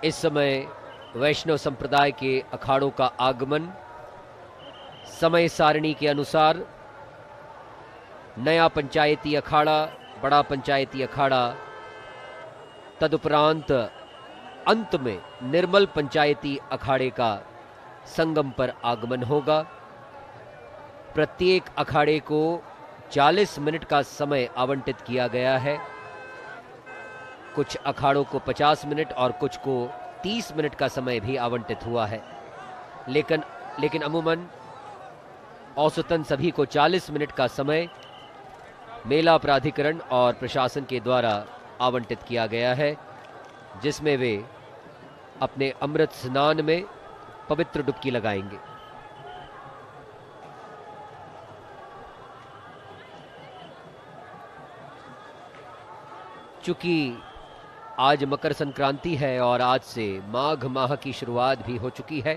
इस समय वैष्णव संप्रदाय के अखाड़ों का आगमन समय सारणी के अनुसार नया पंचायती अखाड़ा, बड़ा पंचायती अखाड़ा, तदुपरांत अंत में निर्मल पंचायती अखाड़े का संगम पर आगमन होगा। प्रत्येक अखाड़े को 40 मिनट का समय आवंटित किया गया है। कुछ अखाड़ों को 50 मिनट और कुछ को 30 मिनट का समय भी आवंटित हुआ है, लेकिन अमूमन औसतन सभी को 40 मिनट का समय मेला प्राधिकरण और प्रशासन के द्वारा आवंटित किया गया है, जिसमें वे अपने अमृत स्नान में पवित्र डुबकी लगाएंगे। चूंकि आज मकर संक्रांति है और आज से माघ माह की शुरुआत भी हो चुकी है,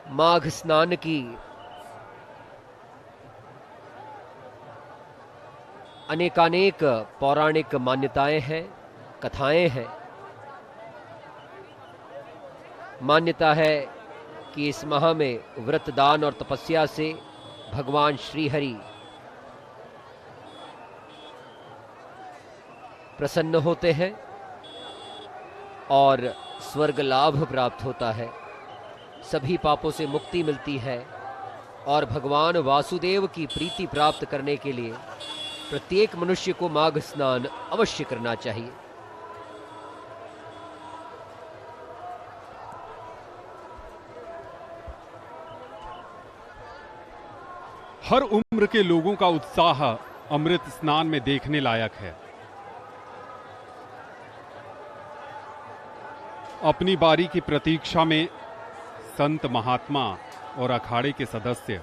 माघ स्नान की अनेकानेक पौराणिक मान्यताएं हैं, कथाएं हैं। मान्यता है कि इस माह में व्रत, दान और तपस्या से भगवान श्रीहरि प्रसन्न होते हैं और स्वर्ग लाभ प्राप्त होता है, सभी पापों से मुक्ति मिलती है और भगवान वासुदेव की प्रीति प्राप्त करने के लिए प्रत्येक मनुष्य को माघ स्नान अवश्य करना चाहिए। हर उम्र के लोगों का उत्साह अमृत स्नान में देखने लायक है। अपनी बारी की प्रतीक्षा में संत, महात्मा और अखाड़े के सदस्य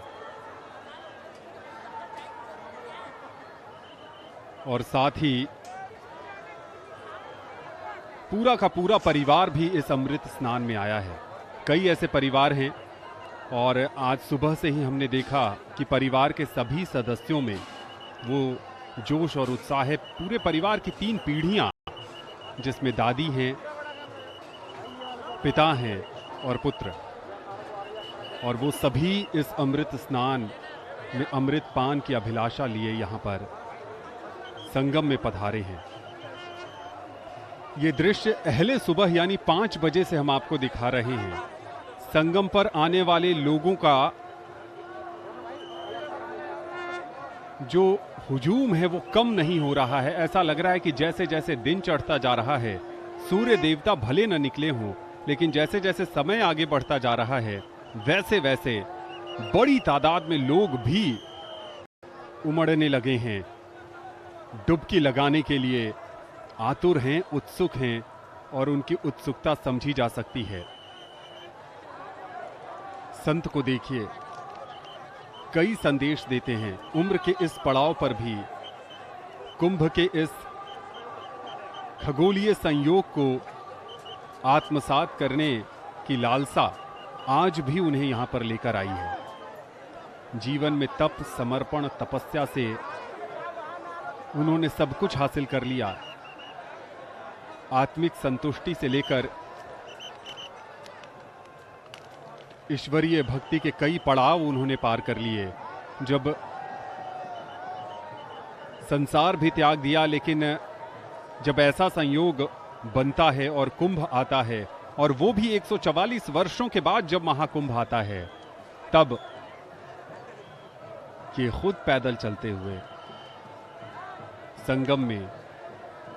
और साथ ही पूरा का पूरा परिवार भी इस अमृत स्नान में आया है। कई ऐसे परिवार हैं और आज सुबह से ही हमने देखा कि परिवार के सभी सदस्यों में वो जोश और उत्साह है। पूरे परिवार की 3 पीढ़ियां, जिसमें दादी हैं, पिता हैं और पुत्र, और वो सभी इस अमृत स्नान में अमृत पान की अभिलाषा लिए यहाँ पर संगम में पधारे हैं। ये दृश्य अहले सुबह यानी 5 बजे से हम आपको दिखा रहे हैं। संगम पर आने वाले लोगों का जो हुजूम है वो कम नहीं हो रहा है। ऐसा लग रहा है कि जैसे जैसे दिन चढ़ता जा रहा है, सूर्य देवता भले न निकले हों, लेकिन जैसे जैसे समय आगे बढ़ता जा रहा है वैसे वैसे बड़ी तादाद में लोग भी उमड़ने लगे हैं, डुबकी लगाने के लिए आतुर हैं, उत्सुक हैं और उनकी उत्सुकता समझी जा सकती है। संत को देखिए, कई संदेश देते हैं। उम्र के इस पड़ाव पर भी कुंभ के इस खगोलीय संयोग को आत्मसात करने की लालसा आज भी उन्हें यहां पर लेकर आई है। जीवन में तप, समर्पण, तपस्या से उन्होंने सब कुछ हासिल कर लिया। आत्मिक संतुष्टि से लेकर ईश्वरीय भक्ति के कई पड़ाव उन्होंने पार कर लिए। जब संसार भी त्याग दिया, लेकिन जब ऐसा संयोग बनता है और कुंभ आता है, और वो भी 144 वर्षों के बाद जब महाकुंभ आता है, तब ये खुद पैदल चलते हुए संगम में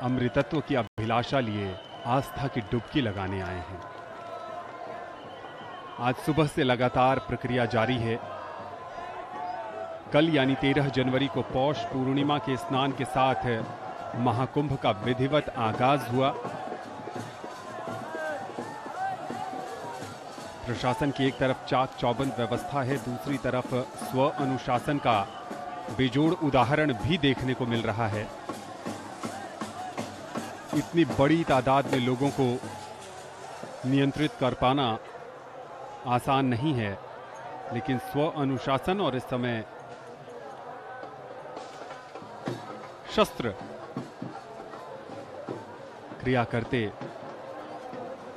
अमृतत्व की अभिलाषा लिए आस्था की डुबकी लगाने आए हैं। आज सुबह से लगातार प्रक्रिया जारी है। कल यानी 13 जनवरी को पौष पूर्णिमा के स्नान के साथ महाकुंभ का विधिवत आगाज हुआ। प्रशासन की एक तरफ चाक चौबंद व्यवस्था है, दूसरी तरफ स्व अनुशासन का बेजोड़ उदाहरण भी देखने को मिल रहा है। इतनी बड़ी तादाद में लोगों को नियंत्रित कर पाना आसान नहीं है, लेकिन स्व अनुशासन और इस समय शस्त्र क्रिया करते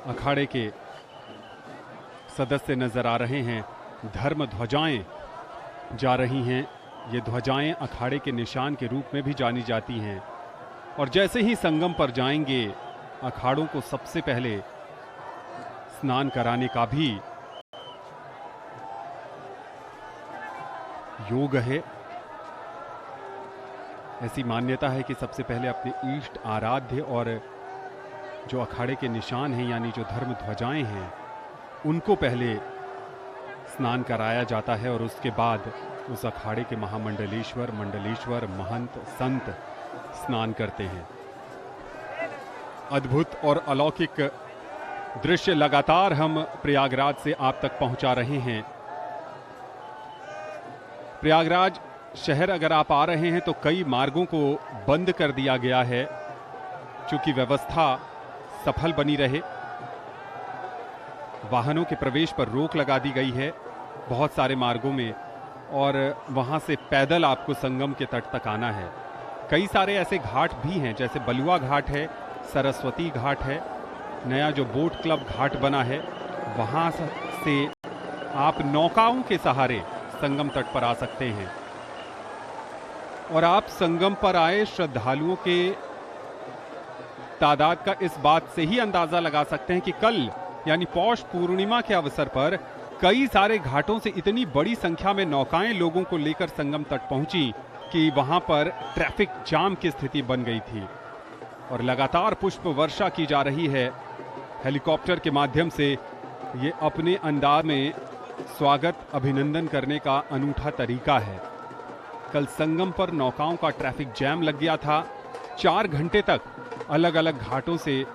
अखाड़े के सदस्य नजर आ रहे हैं। धर्म ध्वजाएं जा रही हैं। ये ध्वजाएं अखाड़े के निशान के रूप में भी जानी जाती हैं, और जैसे ही संगम पर जाएंगे अखाड़ों को सबसे पहले स्नान कराने का भी योग है। ऐसी मान्यता है कि सबसे पहले अपने इष्ट आराध्य और जो अखाड़े के निशान हैं यानी जो धर्म ध्वजाएं हैं उनको पहले स्नान कराया जाता है, और उसके बाद उस अखाड़े के महामंडलेश्वर, मंडलेश्वर, महंत, संत स्नान करते हैं। अद्भुत और अलौकिक दृश्य लगातार हम प्रयागराज से आप तक पहुंचा रहे हैं। प्रयागराज शहर अगर आप आ रहे हैं तो कई मार्गों को बंद कर दिया गया है, चूंकि व्यवस्था सफल बनी रहे। वाहनों के प्रवेश पर रोक लगा दी गई है। बहुत सारे मार्गों में, और वहाँ से पैदल आपको संगम के तट तक आना है। कई सारे ऐसे घाट भी हैं, जैसे बलुआ घाट है, सरस्वती घाट है, नया जो बोट क्लब घाट बना है, वहाँ से आप नौकाओं के सहारे संगम तट पर आ सकते हैं। और आप संगम पर आए श्रद्धालुओं के तादाद का इस बात से ही अंदाजा लगा सकते हैं कि कल यानी पौष पूर्णिमा के अवसर पर कई सारे घाटों से इतनी बड़ी संख्या में नौकाएं लोगों को लेकर संगम तट पहुंची कि वहां पर ट्रैफिक जाम की स्थिति बन गई थी। और लगातार पुष्प वर्षा की जा रही है हेलीकॉप्टर के माध्यम से। ये अपने अंदाज में स्वागत अभिनंदन करने का अनूठा तरीका है। कल संगम पर नौकाओं का ट्रैफिक जैम लग गया था। 4 घंटे तक अलग अलग घाटों से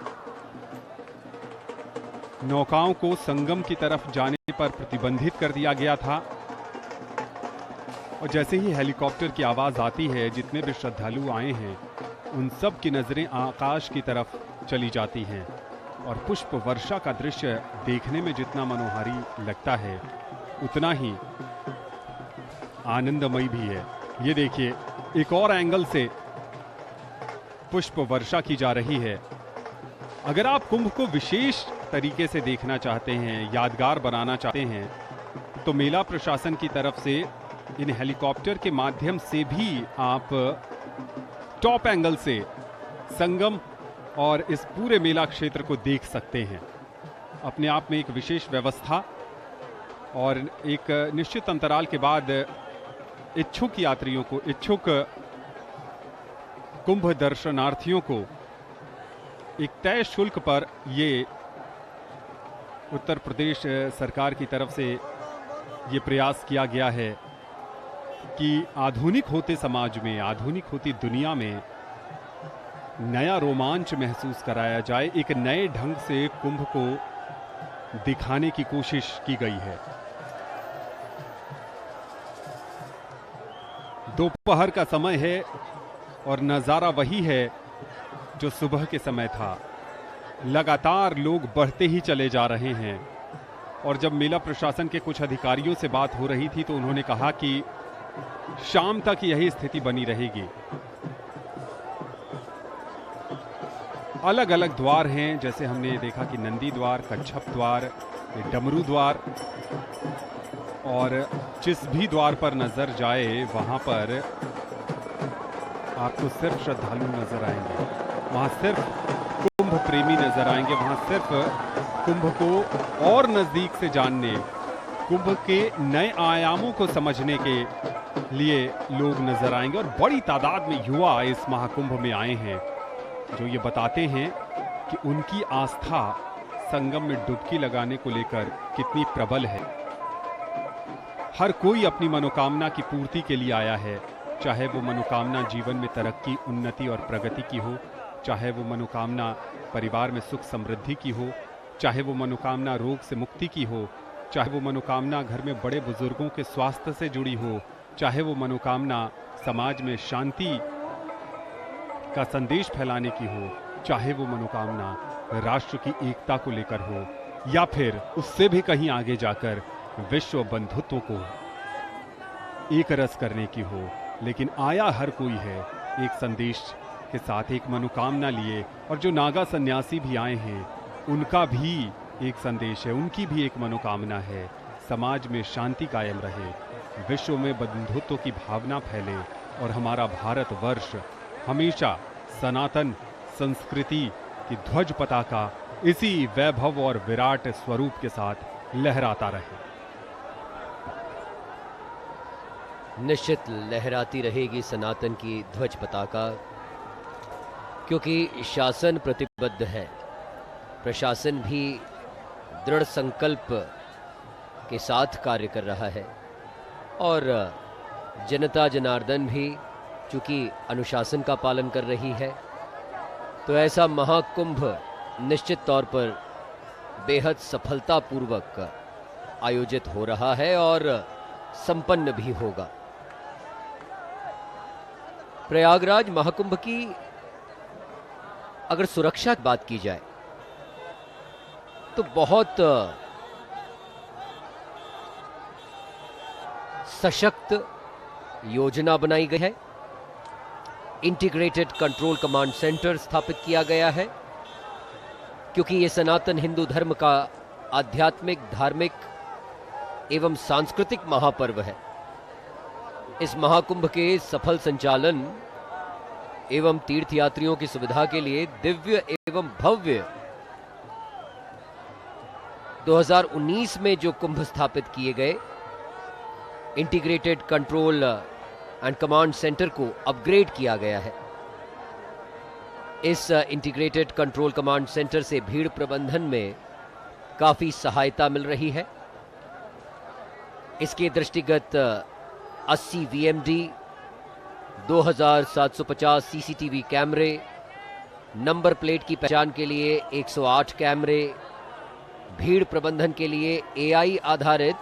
नौकाओं को संगम की तरफ जाने पर प्रतिबंधित कर दिया गया था। और जैसे ही हेलीकॉप्टर की आवाज आती है, जितने भी श्रद्धालु आए हैं उन सब की नजरें आकाश की तरफ चली जाती हैं। और पुष्प वर्षा का दृश्य देखने में जितना मनोहारी लगता है, उतना ही आनंदमयी भी है। ये देखिए, एक और एंगल से पुष्प वर्षा की जा रही है। अगर आप कुंभ को विशेष तरीके से देखना चाहते हैं, यादगार बनाना चाहते हैं, तो मेला प्रशासन की तरफ से इन हेलीकॉप्टर के माध्यम से भी आप टॉप एंगल से संगम और इस पूरे मेला क्षेत्र को देख सकते हैं। अपने आप में एक विशेष व्यवस्था, और एक निश्चित अंतराल के बाद इच्छुक यात्रियों को, इच्छुक कुंभ दर्शनार्थियों को एक तय शुल्क पर ये उत्तर प्रदेश सरकार की तरफ से ये प्रयास किया गया है कि आधुनिक होते समाज में, आधुनिक होती दुनिया में नया रोमांच महसूस कराया जाए। एक नए ढंग से कुंभ को दिखाने की कोशिश की गई है। दोपहर का समय है और नज़ारा वही है जो सुबह के समय था। लगातार लोग बढ़ते ही चले जा रहे हैं। और जब मेला प्रशासन के कुछ अधिकारियों से बात हो रही थी तो उन्होंने कहा कि शाम तक यही स्थिति बनी रहेगी। अलग अलग द्वार हैं, जैसे हमने देखा कि नंदी द्वार, कच्छप द्वार, डमरू द्वार, और जिस भी द्वार पर नजर जाए वहां पर आपको सिर्फ श्रद्धालु नजर आएंगे, वहां सिर्फ कुंभ प्रेमी नजर आएंगे, वहां सिर्फ कुंभ को और नजदीक से जानने, कुंभ के नए आयामों को समझने के लिए लोग नजर आएंगे। और बड़ी तादाद में युवा इस महाकुंभ में आए हैं, जो ये बताते हैं कि उनकी आस्था संगम में डुबकी लगाने को लेकर कितनी प्रबल है। हर कोई अपनी मनोकामना की पूर्ति के लिए आया है, चाहे वो मनोकामना जीवन में तरक्की, उन्नति और प्रगति की हो, चाहे वो मनोकामना परिवार में सुख समृद्धि की हो, चाहे वो मनोकामना रोग से मुक्ति की हो, चाहे वो मनोकामना घर में बड़े बुजुर्गों के स्वास्थ्य से जुड़ी हो, चाहे वो मनोकामना समाज में शांति का संदेश फैलाने की हो, चाहे वो मनोकामना राष्ट्र की एकता को लेकर हो, या फिर उससे भी कहीं आगे जाकर विश्व बंधुत्व को एक रस करने की हो। लेकिन आया हर कोई है एक संदेश के साथ, एक मनोकामना लिए। और जो नागा सन्यासी भी आए हैं, उनका भी एक संदेश है, उनकी भी एक मनोकामना है, समाज में शांति कायम रहे, विश्व में बंधुत्व की भावना फैले और हमारा भारतवर्ष हमेशा सनातन संस्कृति की ध्वज पताका इसी वैभव और विराट स्वरूप के साथ लहराता रहे। निश्चित लहराती रहेगी सनातन की ध्वज पताका, क्योंकि शासन प्रतिबद्ध है, प्रशासन भी दृढ़ संकल्प के साथ कार्य कर रहा है, और जनता जनार्दन भी चूंकि अनुशासन का पालन कर रही है, तो ऐसा महाकुंभ निश्चित तौर पर बेहद सफलतापूर्वक आयोजित हो रहा है और संपन्न भी होगा। प्रयागराज महाकुंभ की अगर सुरक्षा की बात की जाए तो बहुत सशक्त योजना बनाई गई है। इंटीग्रेटेड कंट्रोल कमांड सेंटर स्थापित किया गया है, क्योंकि ये सनातन हिंदू धर्म का आध्यात्मिक, धार्मिक एवं सांस्कृतिक महापर्व है। इस महाकुंभ के सफल संचालन एवं तीर्थयात्रियों की सुविधा के लिए दिव्य एवं भव्य 2019 में जो कुंभ स्थापित किए गए integrated control and command centre को अपग्रेड किया गया है। इस इंटीग्रेटेड कंट्रोल कमांड सेंटर से भीड़ प्रबंधन में काफी सहायता मिल रही है। इसके दृष्टिगत 80 वीएमडी, 2750 सीसीटीवी कैमरे, नंबर प्लेट की पहचान के लिए 108 कैमरे, भीड़ प्रबंधन के लिए एआई आधारित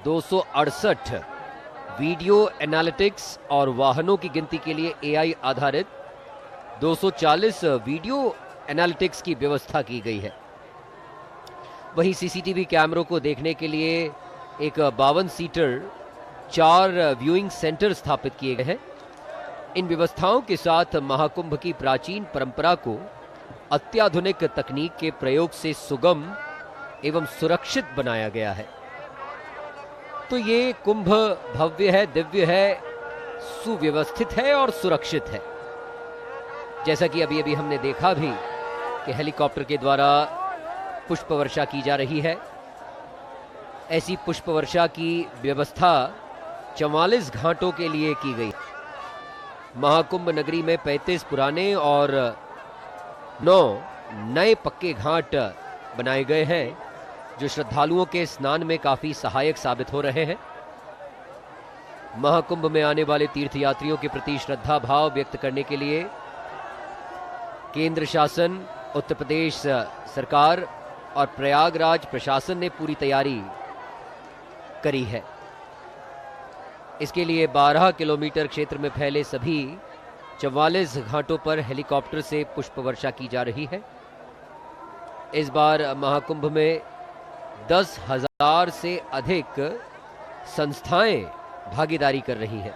268 वीडियो एनालिटिक्स और वाहनों की गिनती के लिए एआई आधारित 240 वीडियो एनालिटिक्स की व्यवस्था की गई है। वहीं सीसीटीवी कैमरों को देखने के लिए एक 52 सीटर 4 व्यूइंग सेंटर स्थापित किए गए हैं। इन व्यवस्थाओं के साथ महाकुंभ की प्राचीन परंपरा को अत्याधुनिक तकनीक के प्रयोग से सुगम एवं सुरक्षित बनाया गया है। तो ये कुंभ भव्य है, दिव्य है, सुव्यवस्थित है और सुरक्षित है। जैसा कि अभी अभी हमने देखा भी कि हेलीकॉप्टर के द्वारा पुष्प वर्षा की जा रही है। ऐसी पुष्प वर्षा की व्यवस्था 44 घाटों के लिए की गई। महाकुंभ नगरी में 35 पुराने और 9 नए पक्के घाट बनाए गए हैं, जो श्रद्धालुओं के स्नान में काफी सहायक साबित हो रहे हैं। महाकुंभ में आने वाले तीर्थयात्रियों के प्रति श्रद्धा भाव व्यक्त करने के लिए केंद्र शासन, उत्तर प्रदेश सरकार और प्रयागराज प्रशासन ने पूरी तैयारी करी है। इसके लिए 12 किलोमीटर क्षेत्र में फैले सभी 44 घाटों पर हेलीकॉप्टर से पुष्प वर्षा की जा रही है। इस बार महाकुंभ में 10,000 से अधिक संस्थाएं भागीदारी कर रही हैं,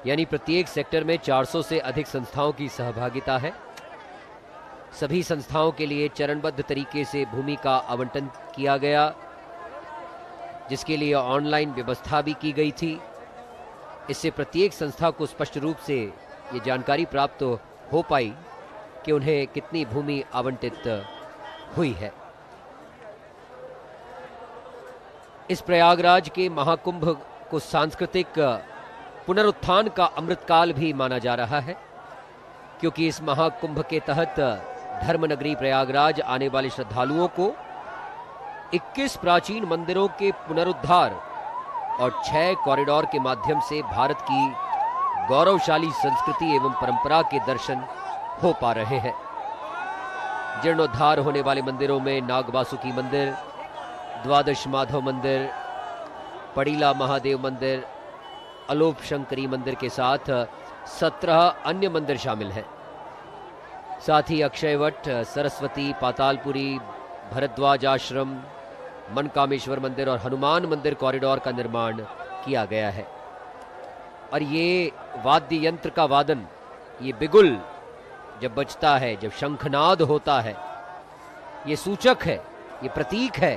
यानी प्रत्येक सेक्टर में 400 से अधिक संस्थाओं की सहभागिता है। सभी संस्थाओं के लिए चरणबद्ध तरीके से भूमि का आवंटन किया गया, जिसके लिए ऑनलाइन व्यवस्था भी की गई थी। इससे प्रत्येक संस्था को स्पष्ट रूप से ये जानकारी प्राप्त हो पाई कि उन्हें कितनी भूमि आवंटित हुई है। इस प्रयागराज के महाकुंभ को सांस्कृतिक पुनरुत्थान का अमृतकाल भी माना जा रहा है, क्योंकि इस महाकुंभ के तहत धर्मनगरी प्रयागराज आने वाले श्रद्धालुओं को 21 प्राचीन मंदिरों के पुनरुद्धार और 6 कॉरिडोर के माध्यम से भारत की गौरवशाली संस्कृति एवं परंपरा के दर्शन हो पा रहे हैं। जीर्णोद्धार होने वाले मंदिरों में नागवासुकी मंदिर, द्वादश माधव मंदिर, पड़ीला महादेव मंदिर, अलोप शंकरी मंदिर के साथ 17 अन्य मंदिर शामिल हैं। साथ ही अक्षयवट, सरस्वती, पातालपुरी, भरद्वाज आश्रम, मनकामेश्वर मंदिर और हनुमान मंदिर कॉरिडोर का निर्माण किया गया है। और ये वाद्य यंत्र का वादन, ये बिगुल जब बजता है, जब शंखनाद होता है, ये सूचक है, ये प्रतीक है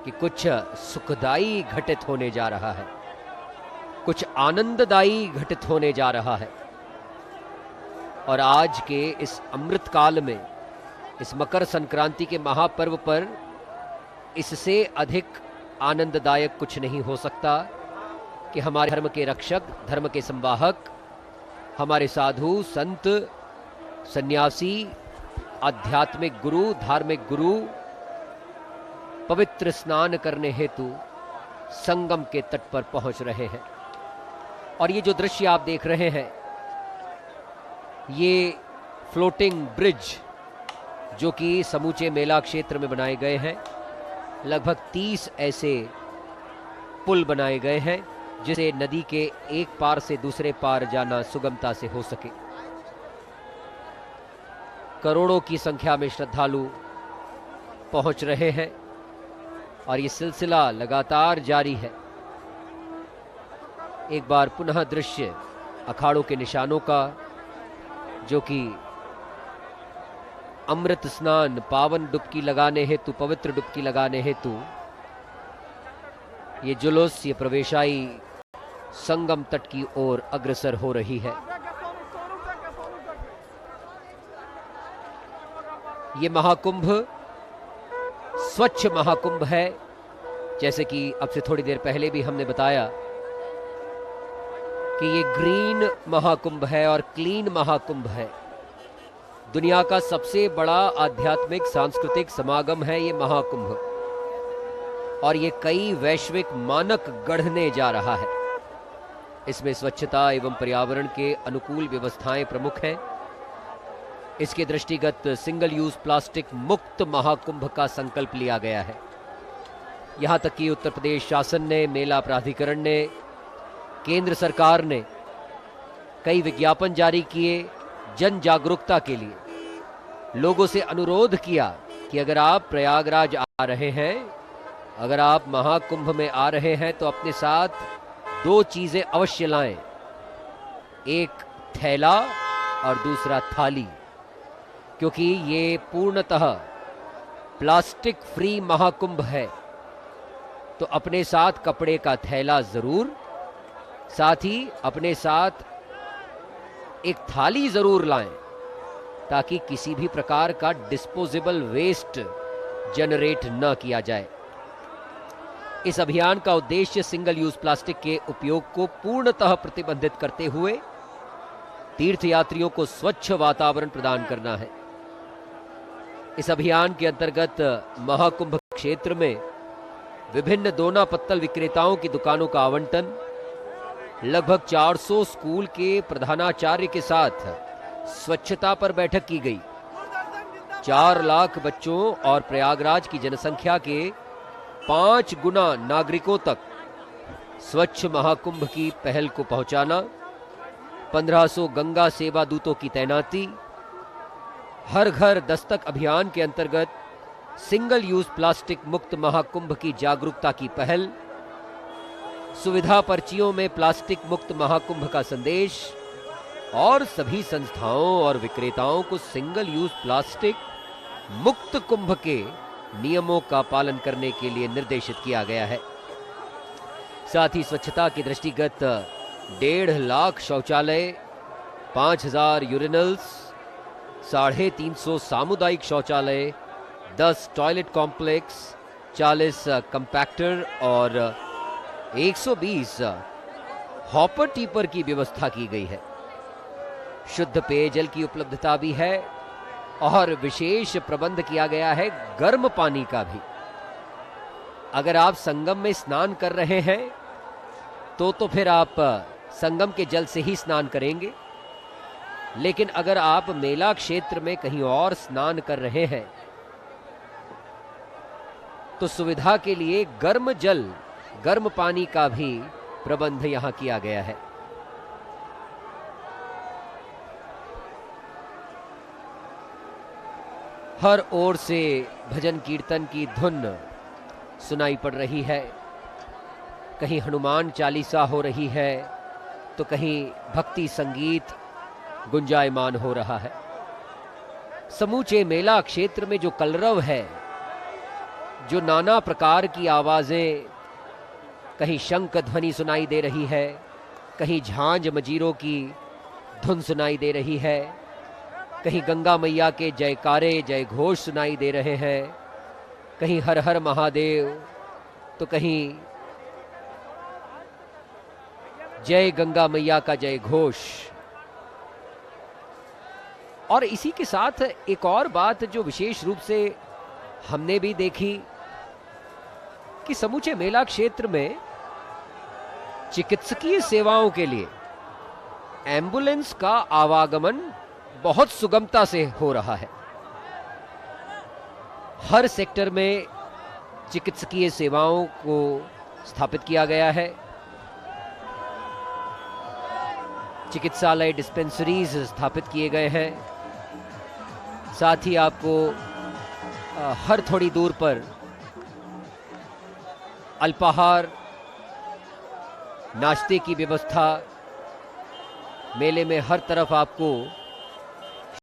कि कुछ सुखदाई घटित होने जा रहा है, कुछ आनंददायी घटित होने जा रहा है। और आज के इस अमृत काल में, इस मकर संक्रांति के महापर्व पर इससे अधिक आनंददायक कुछ नहीं हो सकता कि हमारे धर्म के रक्षक, धर्म के संवाहक, हमारे साधु, संत, सन्यासी, आध्यात्मिक गुरु, धार्मिक गुरु पवित्र स्नान करने हेतु संगम के तट पर पहुंच रहे हैं। और ये जो दृश्य आप देख रहे हैं, ये फ्लोटिंग ब्रिज जो कि समूचे मेला क्षेत्र में बनाए गए हैं, लगभग 30 ऐसे पुल बनाए गए हैं जिसे नदी के एक पार से दूसरे पार जाना सुगमता से हो सके। करोड़ों की संख्या में श्रद्धालु पहुंच रहे हैं और ये सिलसिला लगातार जारी है। एक बार पुनः दृश्य अखाड़ों के निशानों का, जो कि अमृत स्नान, पावन डुबकी लगाने हेतु, पवित्र डुबकी लगाने हेतु ये जुलूस, ये प्रवेशाई संगम तट की ओर अग्रसर हो रही है। ये महाकुंभ स्वच्छ महाकुंभ है, जैसे कि अब से थोड़ी देर पहले भी हमने बताया कि ये ग्रीन महाकुंभ है और क्लीन महाकुंभ है। दुनिया का सबसे बड़ा आध्यात्मिक सांस्कृतिक समागम है ये महाकुंभ, और ये कई वैश्विक मानक गढ़ने जा रहा है। इसमें स्वच्छता एवं पर्यावरण के अनुकूल व्यवस्थाएं प्रमुख हैं। इसके दृष्टिगत सिंगल यूज प्लास्टिक मुक्त महाकुंभ का संकल्प लिया गया है। यहां तक कि उत्तर प्रदेश शासन ने, मेला प्राधिकरण ने, केंद्र सरकार ने कई विज्ञापन जारी किए जन जागरूकता के लिए। लोगों से अनुरोध किया कि अगर आप प्रयागराज आ रहे हैं, अगर आप महाकुंभ में आ रहे हैं, तो अपने साथ 2 चीजें अवश्य लाएं, एक थैला और दूसरा थाली, क्योंकि ये पूर्णतः प्लास्टिक फ्री महाकुंभ है। तो अपने साथ कपड़े का थैला जरूर, साथ ही अपने साथ एक थाली जरूर लाएं, ताकि किसी भी प्रकार का डिस्पोजेबल वेस्ट जनरेट न किया जाए। इस अभियान का उद्देश्य सिंगल यूज प्लास्टिक के उपयोग को पूर्णतः प्रतिबंधित करते हुए तीर्थयात्रियों को स्वच्छ वातावरण प्रदान करना है। इस अभियान के अंतर्गत महाकुंभ क्षेत्र में विभिन्न दोना पत्तल विक्रेताओं की दुकानों का आवंटन, लगभग 400 स्कूल के प्रधानाचार्य के साथ स्वच्छता पर बैठक की गई। 4 लाख बच्चों और प्रयागराज की जनसंख्या के 5 गुना नागरिकों तक स्वच्छ महाकुंभ की पहल को पहुंचाना, 1500 गंगा सेवा दूतों की तैनाती, हर घर दस्तक अभियान के अंतर्गत सिंगल यूज प्लास्टिक मुक्त महाकुंभ की जागरूकता की पहल, सुविधा पर्चियों में प्लास्टिक मुक्त महाकुंभ का संदेश, और सभी संस्थाओं और विक्रेताओं को सिंगल यूज प्लास्टिक मुक्त कुंभ के नियमों का पालन करने के लिए निर्देशित किया गया है। साथ ही स्वच्छता के दृष्टिगत 1.5 लाख शौचालय, 5000 यूरिनल्स, 350 सामुदायिक शौचालय, 10 टॉयलेट कॉम्प्लेक्स, 40 कंपैक्टर और 120 हॉपर टीपर की व्यवस्था की गई है। शुद्ध पेयजल की उपलब्धता भी है और विशेष प्रबंध किया गया है गर्म पानी का भी। अगर आप संगम में स्नान कर रहे हैं तो फिर आप संगम के जल से ही स्नान करेंगे, लेकिन अगर आप मेला क्षेत्र में कहीं और स्नान कर रहे हैं तो सुविधा के लिए गर्म जल, गर्म पानी का भी प्रबंध यहां किया गया है। हर ओर से भजन कीर्तन की धुन सुनाई पड़ रही है। कहीं हनुमान चालीसा हो रही है तो कहीं भक्ति संगीत गुंजायमान हो रहा है। समूचे मेला क्षेत्र में जो कलरव है, जो नाना प्रकार की आवाजें, कहीं शंख ध्वनि सुनाई दे रही है, कहीं झांझ मजीरों की धुन सुनाई दे रही है, कहीं गंगा मैया के जयकारे जय घोष सुनाई दे रहे हैं, कहीं हर हर महादेव तो कहीं जय गंगा मैया का जय घोष। और इसी के साथ एक और बात जो विशेष रूप से हमने भी देखी कि समूचे मेला क्षेत्र में चिकित्सकीय सेवाओं के लिए एम्बुलेंस का आवागमन बहुत सुगमता से हो रहा है। हर सेक्टर में चिकित्सकीय सेवाओं को स्थापित किया गया है। चिकित्सालय डिस्पेंसरीज स्थापित किए गए हैं। साथ ही आपको हर थोड़ी दूर पर अल्पाहार, नाश्ते की व्यवस्था मेले में हर तरफ आपको